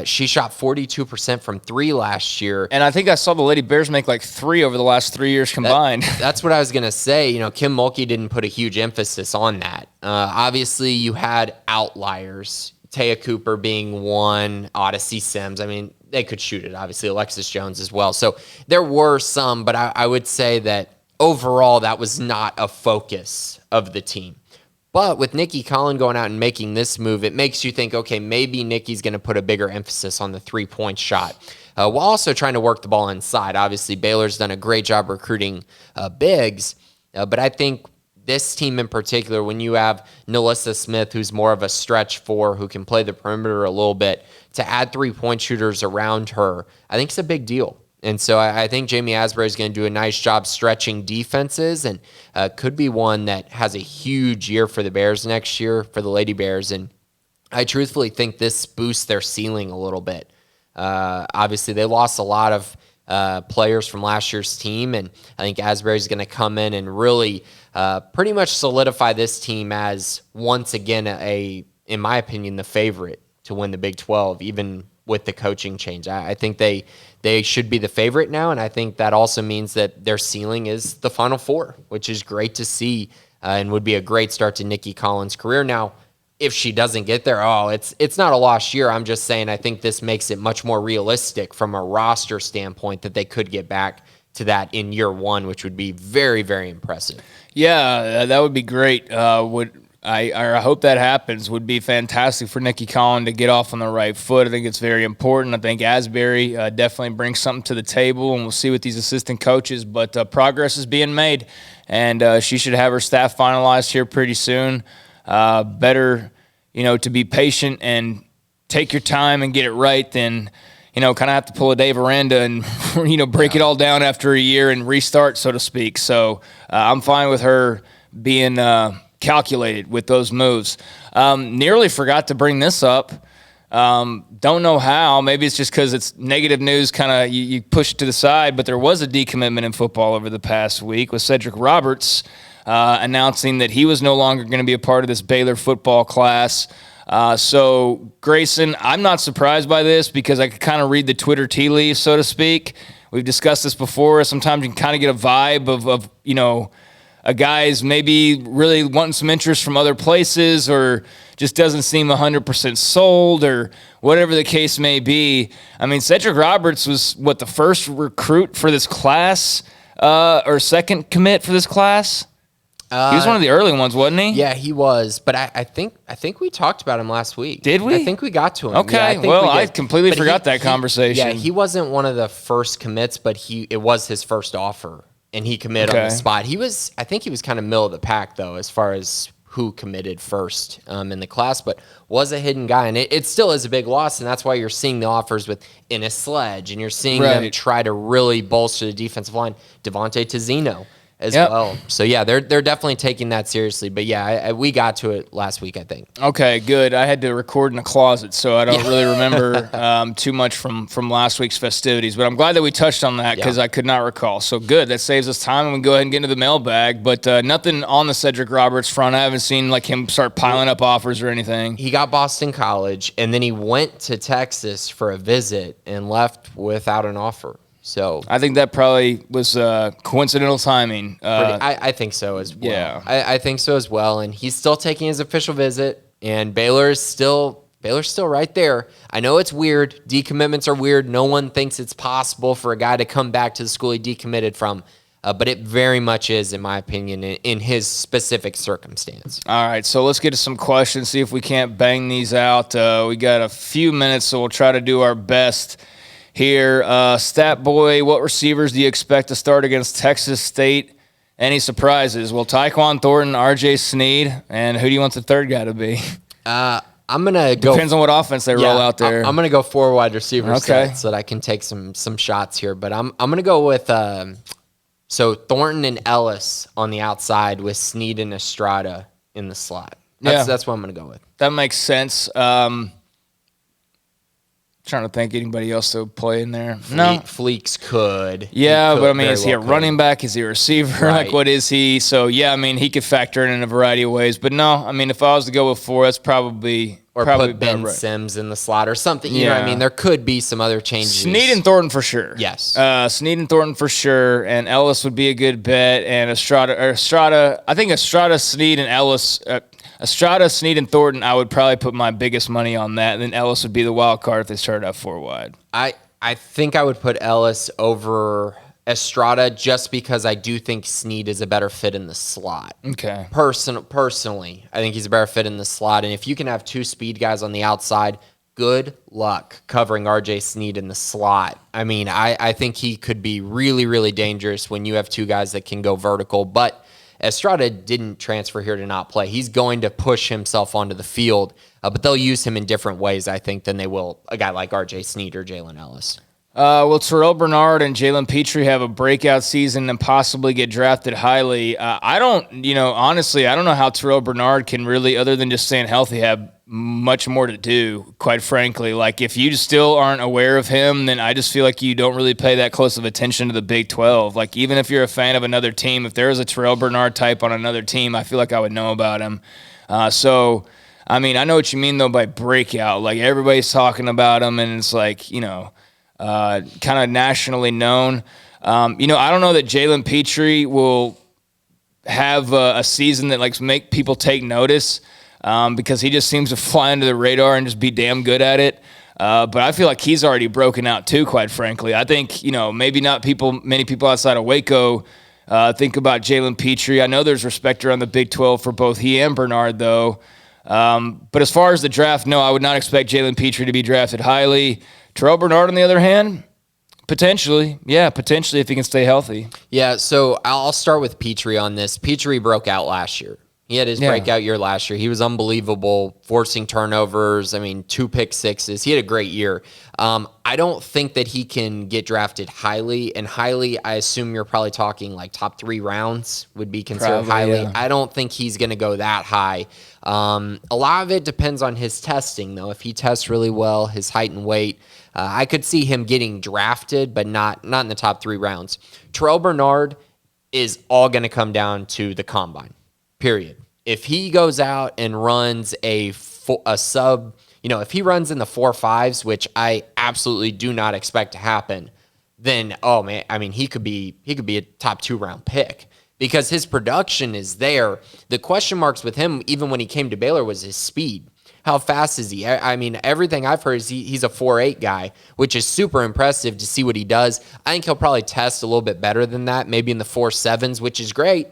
she shot 42% from 3 last year. And I think I saw the Lady Bears make like 3 over the last 3 years combined. That's what I was going to say. Kim Mulkey didn't put a huge emphasis on that. Obviously, you had outliers, Taya Cooper being one, Odyssey Sims. I mean, they could shoot it, obviously, Alexis Jones as well. So there were some, but I would say that overall that was not a focus of the team. But with Nicki Collen going out and making this move, it makes you think, okay, maybe Nicki's going to put a bigger emphasis on the 3-point shot while also trying to work the ball inside. Obviously, Baylor's done a great job recruiting bigs, but I think this team in particular, when you have Nalissa Smith, who's more of a stretch 4, who can play the perimeter a little bit, to add 3-point shooters around her, I think it's a big deal. And so I think Jamie Asbury is going to do a nice job stretching defenses and could be one that has a huge year for the Bears next year, for the Lady Bears. And I truthfully think this boosts their ceiling a little bit. Obviously, they lost a lot of players from last year's team, and I think Asbury is going to come in and really pretty much solidify this team as once again a in my opinion, the favorite to win the Big 12, even with the coaching change. I think they should be the favorite now, and I think that also means that their ceiling is the Final Four, which is great to see and would be a great start to Nicki Collen's career. Now, if she doesn't get there, it's not a lost year. I'm just saying I think this makes it much more realistic from a roster standpoint that they could get back to that in year one, which would be very, very impressive. Yeah, that would be great. I hope that happens. Would be fantastic for Nicki Collen to get off on the right foot. I think it's very important. I think Asbury definitely brings something to the table, and we'll see with these assistant coaches. But progress is being made, and she should have her staff finalized here pretty soon. Better, to be patient and take your time and get it right than, kind of have to pull a Dave Aranda and, break it all down after a year and restart, so to speak. So I'm fine with her being calculated with those moves. Nearly forgot to bring this up. Don't know how. Maybe it's just because it's negative news, kind of you push it to the side, but there was a decommitment in football over the past week with Cedric Roberts announcing that he was no longer going to be a part of this Baylor football class. So, Grayson, I'm not surprised by this because I could kind of read the Twitter tea leaves, so to speak. We've discussed this before. Sometimes you can kind of get a vibe of a guy's maybe really wanting some interest from other places or just doesn't seem 100% sold or whatever the case may be. I mean, Cedric Roberts was, the first recruit for this class or second commit for this class? He was one of the early ones, wasn't he? Yeah, he was. But I think we talked about him last week. Did we? I think we got to him. Okay. Yeah, I completely forgot that conversation. Yeah, he wasn't one of the first commits, but it was his first offer, and he committed on the spot. I think he was kind of middle of the pack, though, as far as who committed first in the class, but was a hidden guy. And it still is a big loss, and that's why you're seeing the offers with Ennis Sledge, and you're seeing them try to really bolster the defensive line. Devontae Tizino as well. So, yeah, they're definitely taking that seriously. But, yeah, we got to it last week, I think. Okay, good. I had to record in a closet, so I don't really remember too much from last week's festivities. But I'm glad that we touched on that because I could not recall. So, good. That saves us time, and we can go ahead and get into the mailbag. But nothing on the Cedric Roberts front. I haven't seen him start piling up offers or anything. He got Boston College, and then he went to Texas for a visit and left without an offer. So I think that probably was coincidental timing. I think so as well. Yeah. I think so as well. And he's still taking his official visit, and Baylor's still right there. I know it's weird. Decommitments are weird. No one thinks it's possible for a guy to come back to the school he decommitted from. But it very much is, in my opinion, in his specific circumstance. All right, so let's get to some questions, see if we can't bang these out. We got a few minutes, so we'll try to do our best here. Stat Boy, what receivers do you expect to start against Texas State? Any surprises? Well, Tyquan Thornton, R.J. Sneed, and who do you want the third guy to be? I'm going to go... Depends on what offense they roll out there. I'm going to go 4 wide receivers so that I can take some shots here. But I'm going to go with... So Thornton and Ellis on the outside with Sneed and Estrada in the slot. That's what I'm going to go with. That makes sense. Trying to think anybody else to play in there. Fleeks could. Yeah, but I mean, is he a running back? Is he a receiver? Right. What is he? So, yeah, I mean, he could factor in a variety of ways. But no, I mean, if I was to go with 4, that's probably... Or put Ben Sims in the slot or something. You know what I mean? There could be some other changes. Sneed and Thornton for sure. Yes. Sneed and Thornton for sure. And Ellis would be a good bet. And Estrada, I think Estrada, Sneed, and Ellis... Estrada, Sneed, and Thornton, I would probably put my biggest money on that. And then Ellis would be the wild card if they started out 4 wide. I think I would put Ellis over Estrada just because I do think Sneed is a better fit in the slot. Okay. Personally, I think he's a better fit in the slot. And if you can have 2 speed guys on the outside, good luck covering R.J. Sneed in the slot. I mean, I think he could be really, really dangerous when you have 2 guys that can go vertical. But Estrada didn't transfer here to not play. He's going to push himself onto the field, but they'll use him in different ways, I think, than they will a guy like R.J. Sneed or Jalen Ellis. Will Terrell Bernard and Jalen Petrie have a breakout season and possibly get drafted highly? Honestly, I don't know how Terrell Bernard can really, other than just staying healthy, have much more to do, quite frankly. Like, if you still aren't aware of him, then I just feel like you don't really pay that close of attention to the Big 12. Like, even if you're a fan of another team, if there is a Terrell Bernard type on another team, I feel like I would know about him. I mean, I know what you mean, though, by breakout. Like, everybody's talking about him, and it's like, kind of nationally known. I don't know that Jalen Petrie will have a season that like make people take notice because he just seems to fly under the radar and just be damn good at it. But I feel like he's already broken out too, quite frankly. I think, maybe not many people outside of Waco think about Jalen Petrie. I know there's respect around the Big 12 for both he and Bernard, though. But as far as the draft, no, I would not expect Jalen Petrie to be drafted highly. Terrell Bernard, on the other hand, potentially if he can stay healthy. Yeah, so I'll start with Petrie on this. Petrie broke out last year. He had his breakout year last year. He was unbelievable, forcing turnovers. 2 pick sixes. He had a great year. I don't think that he can get drafted highly. And highly, I assume you're probably talking like top 3 rounds would be considered highly. Yeah. I don't think he's going to go that high. A lot of it depends on his testing, though. If he tests really well, his height and weight, I could see him getting drafted, but not in the top 3 rounds. Terrell Bernard is all going to come down to the combine, period. If he goes out and runs a sub, if he runs in the 4.5s, which I absolutely do not expect to happen, then, oh man, he could be a top 2 round pick because his production is there. The question marks with him, even when he came to Baylor, was his speed. How fast is he? Everything I've heard is he's a 4.8 guy, which is super impressive to see what he does. I think he'll probably test a little bit better than that, maybe in the 4.7s, which is great.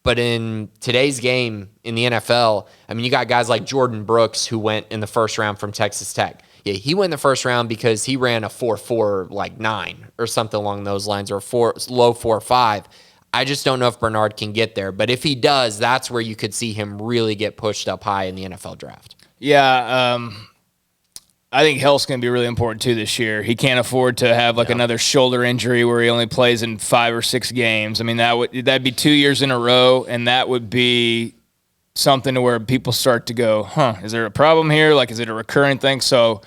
But in today's game in the NFL, you got guys like Jordan Brooks who went in the first round from Texas Tech. Yeah, he went in the first round because he ran a 4.4 like 9 or something along those lines, or low 4.5. I just don't know if Bernard can get there. But if he does, that's where you could see him really get pushed up high in the NFL draft. Yeah, I think health's going to be really important too this year. He can't afford to have another shoulder injury where he only plays in 5 or 6 games. That'd be 2 years in a row, and that would be something to where people start to go, is there a problem here? Like, is it a recurring thing? So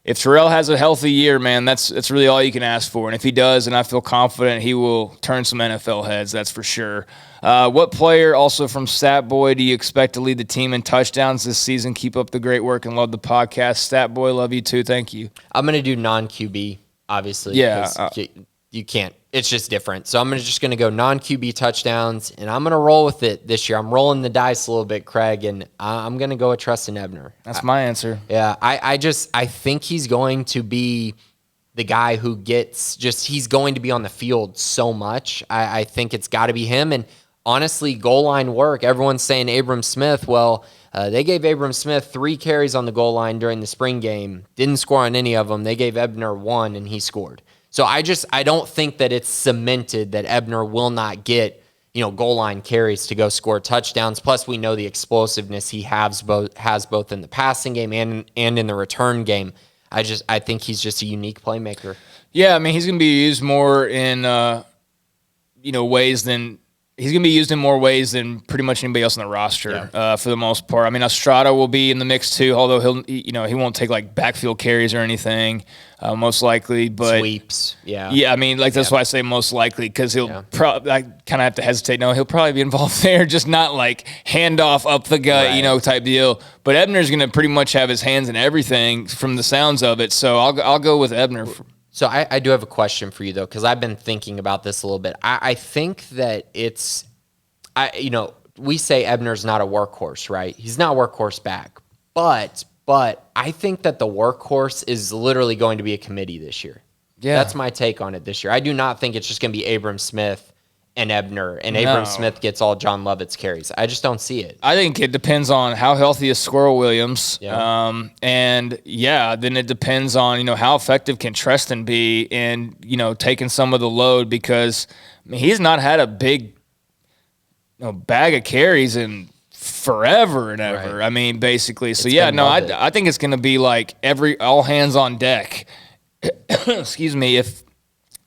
if Terrell has a healthy year, man, that's really all you can ask for. And if he does, and I feel confident he will turn some NFL heads, that's for sure. What player, also from Stat Boy, do you expect to lead the team in touchdowns this season? Keep up the great work and love the podcast. Stat Boy, love you too. Thank you. I'm going to do non-QB, obviously. Yeah. You can't. It's just different. So I'm just going to go non-QB touchdowns, and I'm going to roll with it this year. I'm rolling the dice a little bit, Craig, and I'm going to go with Treston Ebner. That's my answer. Yeah, I think he's going to be the guy who he's going to be on the field so much. I think it's got to be him. And honestly, goal line work, everyone's saying Abram Smith. Well, they gave Abram Smith 3 carries on the goal line during the spring game. Didn't score on any of them. They gave Ebner 1, and he scored. So I don't think that it's cemented that Ebner will not get, goal line carries to go score touchdowns. Plus, we know the explosiveness he has both in the passing game and in the return game. I think he's just a unique playmaker. Yeah, he's going to be used more in ways than he's going to be used in more ways than pretty much anybody else on the roster for the most part. Estrada will be in the mix too, although he won't take like backfield carries or anything, most likely. But sweeps, yeah. That's why I say most likely, because he'll probably, I kind of have to hesitate. No, he'll probably be involved there, just not like handoff up the gut, type deal. But Ebner's going to pretty much have his hands in everything from the sounds of it. So I'll go with Ebner. So I do have a question for you, though, because I've been thinking about this a little bit. I think that we say Ebner's not a workhorse, right? He's not a workhorse back. But I think that the workhorse is literally going to be a committee this year. Yeah. That's my take on it this year. I do not think it's just going to be Abram Smith and Ebner, and Abram Smith gets all John Lovett's carries. I just don't see it. I think it depends on how healthy is Squirrel Williams. Yeah. Then it depends on, how effective can Treston be in, taking some of the load, because he's not had a big bag of carries in forever and ever. Right. Basically. So I think it's going to be like all hands on deck. Excuse me. If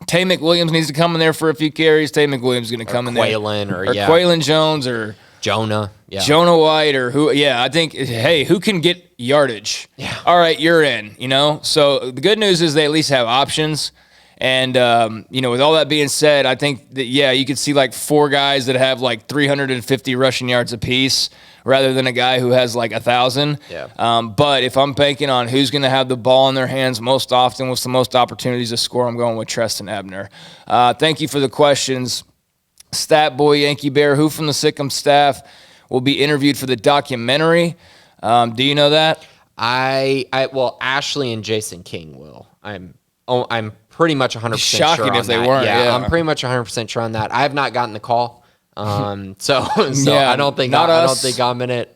Tay McWilliams needs to come in there for a few carries, Tay McWilliams is going to come in there. Or Quaylen Jones or Jonah. Yeah. Jonah White or who. Yeah, I think, hey, who can get yardage? Yeah. All right, you're in, So the good news is they at least have options. And, with all that being said, I think that, you could see like 4 guys that have like 350 rushing yards apiece rather than a guy who has like 1,000. Yeah. But if I'm banking on who's going to have the ball in their hands most often with the most opportunities to score, I'm going with Treston Ebner. Thank you for the questions. Stat Boy Yankee Bear, who from the Sikkim staff will be interviewed for the documentary? Do you know that? Well, Ashley and Jason King will. I'm pretty much 100% Shocking sure on if they that. weren't. Yeah, I'm pretty much 100% sure on that. I have not gotten the call, so Yeah, I don't think I don't think I'm in it.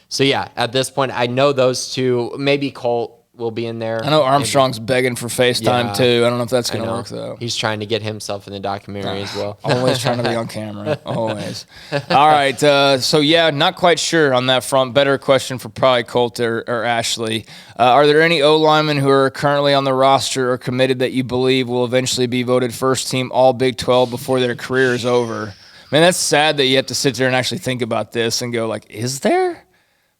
So yeah, at this point, I know those two. Maybe Colt will be in there. I know Armstrong's begging for FaceTime too. I don't know if that's going to work though. He's trying to get himself in the documentary as well. Always trying to be on camera. Always. All right. So not quite sure on that front. Better question for probably Colt or Ashley. Are there any O linemen who are currently on the roster or committed that you believe will eventually be voted first team All Big 12 before their career is over? Man, that's sad that you have to sit there and actually think about this and go like, is there?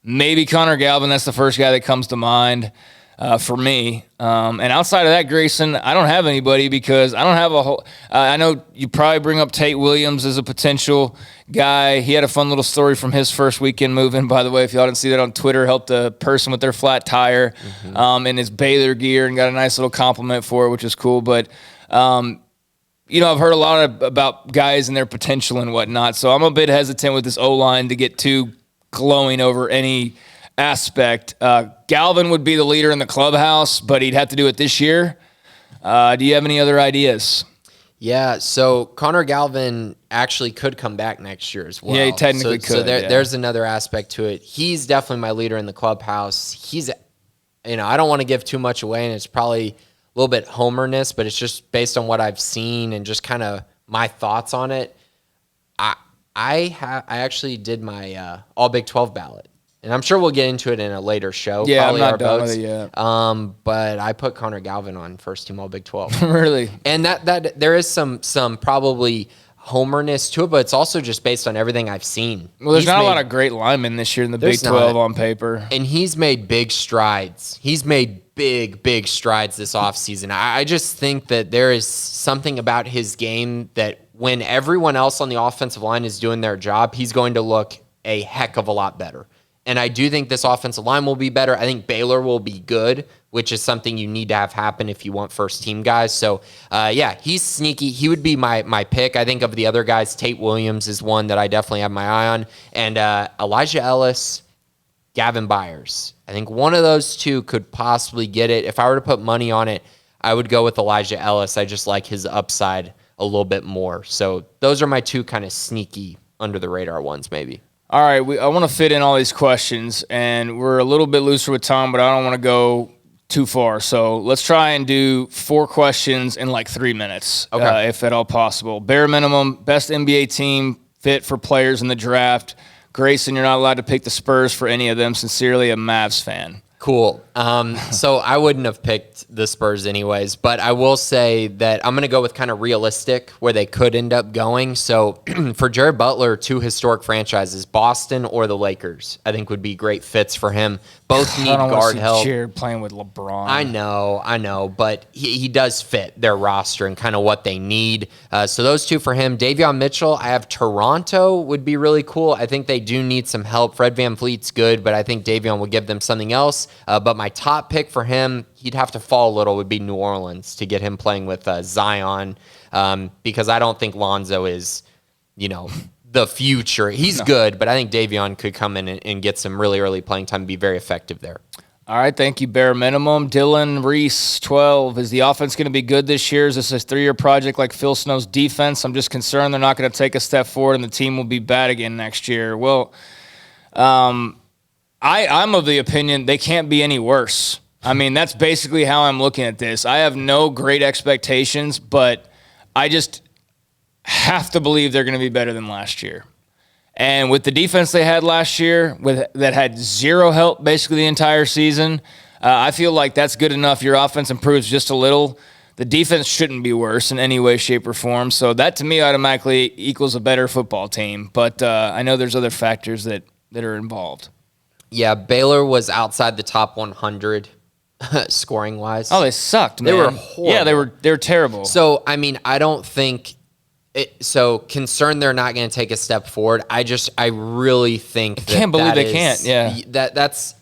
Maybe Connor Galvin. That's the first guy that comes to mind. For me. And outside of that, Grayson, I don't have anybody because I don't have a whole I know you probably bring up Tate Williams as a potential guy. He had a fun little story from his first weekend moving, by the way. If y'all didn't see that on Twitter, helped a person with their flat tire in his Baylor gear and got a nice little compliment for it, which is cool. But, I've heard a lot about guys and their potential and whatnot. So I'm a bit hesitant with this O-line to get too glowing over any aspect. Galvin would be the leader in the clubhouse, but he'd have to do it this year. Do you have any other ideas? Yeah, so Connor Galvin actually could come back next year as well. Yeah, he technically could. So there's another aspect to it. He's definitely my leader in the clubhouse. He's, I don't want to give too much away, and it's probably a little bit homerness, but it's just based on what I've seen and just kind of my thoughts on it. I actually did my All Big 12 ballot. And I'm sure we'll get into it in a later show. Yeah, probably I'm not done with it yet. But I put Connor Galvin on first team All Big 12. Really? And that there is some probably homerness to it, but it's also just based on everything I've seen. Well, there's not a lot of great linemen this year in the Big 12 on paper. And he's made big strides. He's made big strides this offseason. I just think that there is something about his game that when everyone else on the offensive line is doing their job, he's going to look a heck of a lot better. And I do think this offensive line will be better. I think Baylor will be good, which is something you need to have happen if you want first-team guys. So, he's sneaky. He would be my pick. I think of the other guys, Tate Williams is one that I definitely have my eye on. And Elijah Ellis, Gavin Byers. I think one of those two could possibly get it. If I were to put money on it, I would go with Elijah Ellis. I just like his upside a little bit more. So those are my two kind of sneaky under-the-radar ones maybe. All right, I want to fit in all these questions, and we're a little bit looser with time, but I don't want to go too far. So let's try and do 4 questions in like 3 minutes, if at all possible. Bare minimum, best NBA team fit for players in the draft. Grayson, you're not allowed to pick the Spurs for any of them. Sincerely, a Mavs fan. Cool. So I wouldn't have picked the Spurs anyways, but I will say that I'm going to go with kind of realistic where they could end up going. So for Jared Butler, 2 historic franchises, Boston or the Lakers, I think would be great fits for him. Both need guard help. Jared playing with LeBron. I know, but he does fit their roster and kind of what they need. So those 2 for him. Davion Mitchell, I have Toronto would be really cool. I think they do need some help. Fred VanVleet's good, but I think Davion will give them something else. But my top pick for him, he'd have to fall a little, would be New Orleans to get him playing with Zion, because I don't think Lonzo is, the future. He's good, but I think Davion could come in and get some really early playing time and be very effective there. All right, thank you, bare minimum. Dylan Reese, 12. Is the offense going to be good this year? Is this a 3-year project like Phil Snow's defense? I'm just concerned they're not going to take a step forward and the team will be bad again next year. Well, I'm of the opinion they can't be any worse. I mean, that's basically how I'm looking at this. I have no great expectations, but I just have to believe they're going to be better than last year. And with the defense they had last year, that had zero help basically the entire season, I feel like that's good enough. Your offense improves just a little. The defense shouldn't be worse in any way, shape, or form. So that, to me, automatically equals a better football team. But I know there's other factors that are involved. Yeah, Baylor was outside the top 100 scoring wise. Oh, they sucked, man. They were horrible. Yeah, they were terrible. So, I mean, I don't think so concerned they're not going to take a step forward. I really think that can't believe they can't. Yeah. That's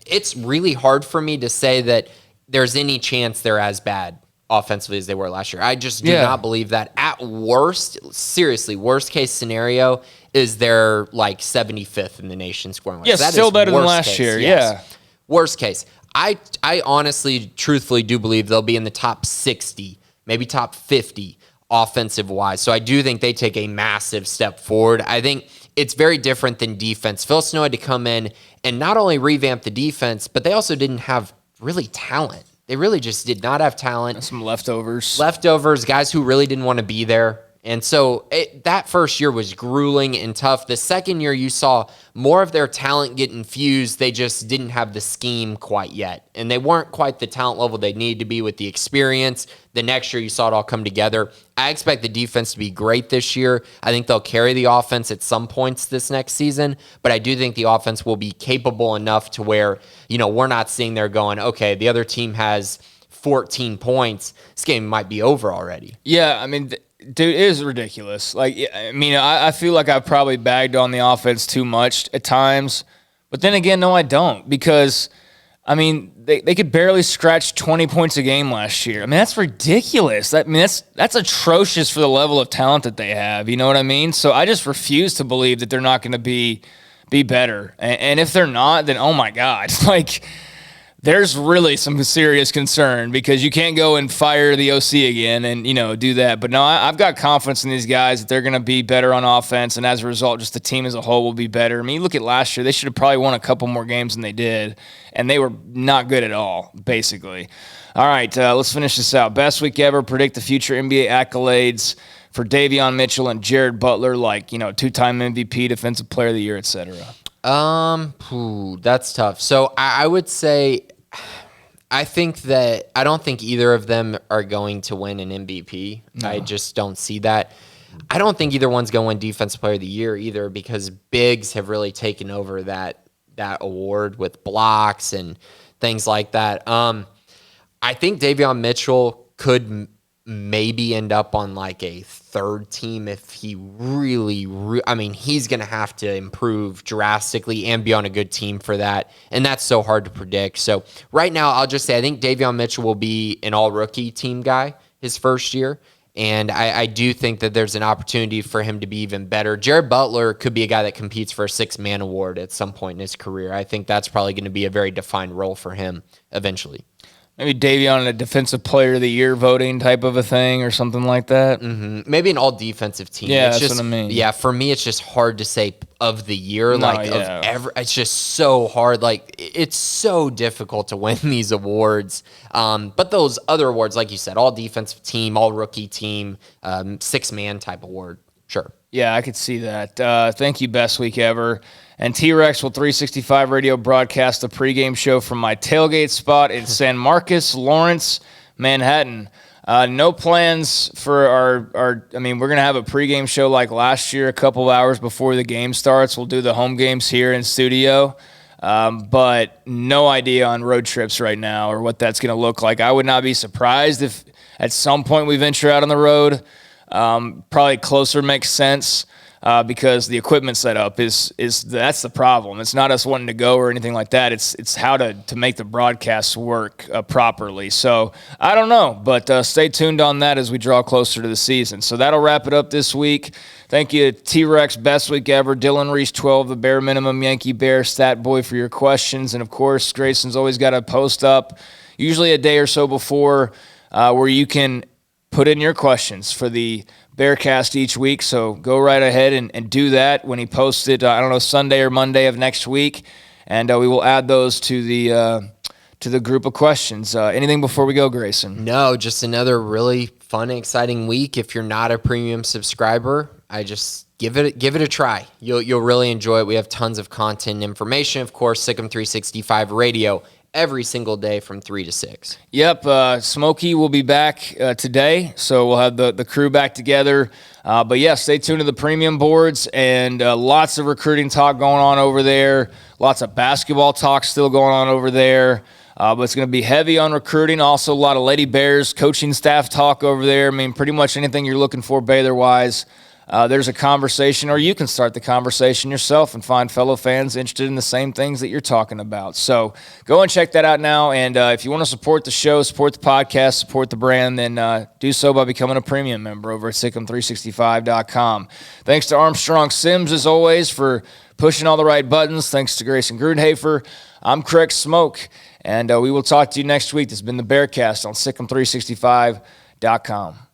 it's really hard for me to say that there's any chance they're as bad offensively as they were last year. I just do not believe that. At worst, seriously, worst case scenario is they're like 75th in the nation scoring wise. Yeah, that still better than last year. Yes. Yeah. Worst case. I honestly, truthfully do believe they'll be in the top 60, maybe top 50 offensive wise. So I do think they take a massive step forward. I think it's very different than defense. Phil Snow had to come in and not only revamp the defense, but they also didn't have really talent. They really just did not have talent. Some leftovers. Guys who really didn't want to be there. And so that first year was grueling and tough. The second year, you saw more of their talent get infused. They just didn't have the scheme quite yet. And they weren't quite the talent level they needed to be with the experience. The next year, you saw it all come together. I expect the defense to be great this year. I think they'll carry the offense at some points this next season. But I do think the offense will be capable enough to where, we're not sitting there going, okay, the other team has 14 points. This game might be over already. Yeah, I mean... Dude, it is ridiculous. I feel like I've probably bagged on the offense too much at times. But then again, no, I don't. Because, they could barely scratch 20 points a game last year. That's ridiculous. That's atrocious for the level of talent that they have. You know what I mean? So I just refuse to believe that they're not going to be better. And if they're not, then, oh, my God. There's really some serious concern because you can't go and fire the OC again and, do that. But no, I've got confidence in these guys that they're going to be better on offense. And as a result, just the team as a whole will be better. You look at last year, they should have probably won a couple more games than they did. And they were not good at all, basically. All right, let's finish this out. Best week ever. Predict the future NBA accolades for Davion Mitchell and Jared Butler, two-time MVP, Defensive Player of the Year, etc. That's tough. So I would say, I don't think either of them are going to win an MVP. No. I just don't see that. I don't think either one's going to win Defensive Player of the Year either because bigs have really taken over that award with blocks and things like that. I think Davion Mitchell could maybe end up on a third team if he really he's going to have to improve drastically and be on a good team for that. And that's so hard to predict. So right now, I'll just say I think Davion Mitchell will be an all-rookie team guy his first year. And I do think that there's an opportunity for him to be even better. Jared Butler could be a guy that competes for a six-man award at some point in his career. I think that's probably going to be a very defined role for him eventually. Maybe Davion in a Defensive Player of the Year voting type of a thing or something like that. Mm-hmm. Maybe an all-defensive team. Yeah, that's what I mean. Yeah, for me, it's just hard to say of the year. It's just so hard. It's so difficult to win these awards. But those other awards, like you said, all-defensive team, all-rookie team, six-man type award, sure. Yeah, I could see that. Thank you, Best Week Ever. And T-Rex will 365 Radio broadcast the pregame show from my tailgate spot in San Marcos, Lawrence, Manhattan. No plans for our we're going to have a pregame show like last year, a couple of hours before the game starts. We'll do the home games here in studio, but no idea on road trips right now or what that's going to look like. I would not be surprised if at some point we venture out on the road. Probably closer makes sense. Because the equipment setup is that's the problem. It's not us wanting to go or anything like that. It's how to make the broadcasts work properly. So I don't know, but stay tuned on that as we draw closer to the season. So that'll wrap it up this week. Thank you, T-Rex, Best Week Ever, Dylan Reese, 12, the Bare Minimum, Yankee Bear, Stat Boy for your questions. And, of course, Grayson's always got a post up, usually a day or so before, where you can put in your questions for the Bearcast each week, so go right ahead and do that when he posts it, Sunday or Monday of next week, and we will add those to the group of questions. Anything before we go, Grayson? No, just another really fun, exciting week. If you're not a premium subscriber, I just give it a try. You'll really enjoy it. We have tons of content and information. Of course, Sikkim 365 Radio every single day from 3 to 6. Yep, Smokey will be back today, so we'll have the crew back together. But yeah, stay tuned to the premium boards, and lots of recruiting talk going on over there. Lots of basketball talk still going on over there. But it's going to be heavy on recruiting. Also, a lot of Lady Bears coaching staff talk over there. I mean, pretty much anything you're looking for Baylor-wise. There's a conversation, or you can start the conversation yourself and find fellow fans interested in the same things that you're talking about. So go and check that out now. And if you want to support the show, support the podcast, support the brand, then do so by becoming a premium member over at Sikkim365.com. Thanks to Armstrong Sims, as always, for pushing all the right buttons. Thanks to Grayson Grudenhafer. I'm Craig Smoke, and we will talk to you next week. This has been the Bearcast on Sikkim365.com.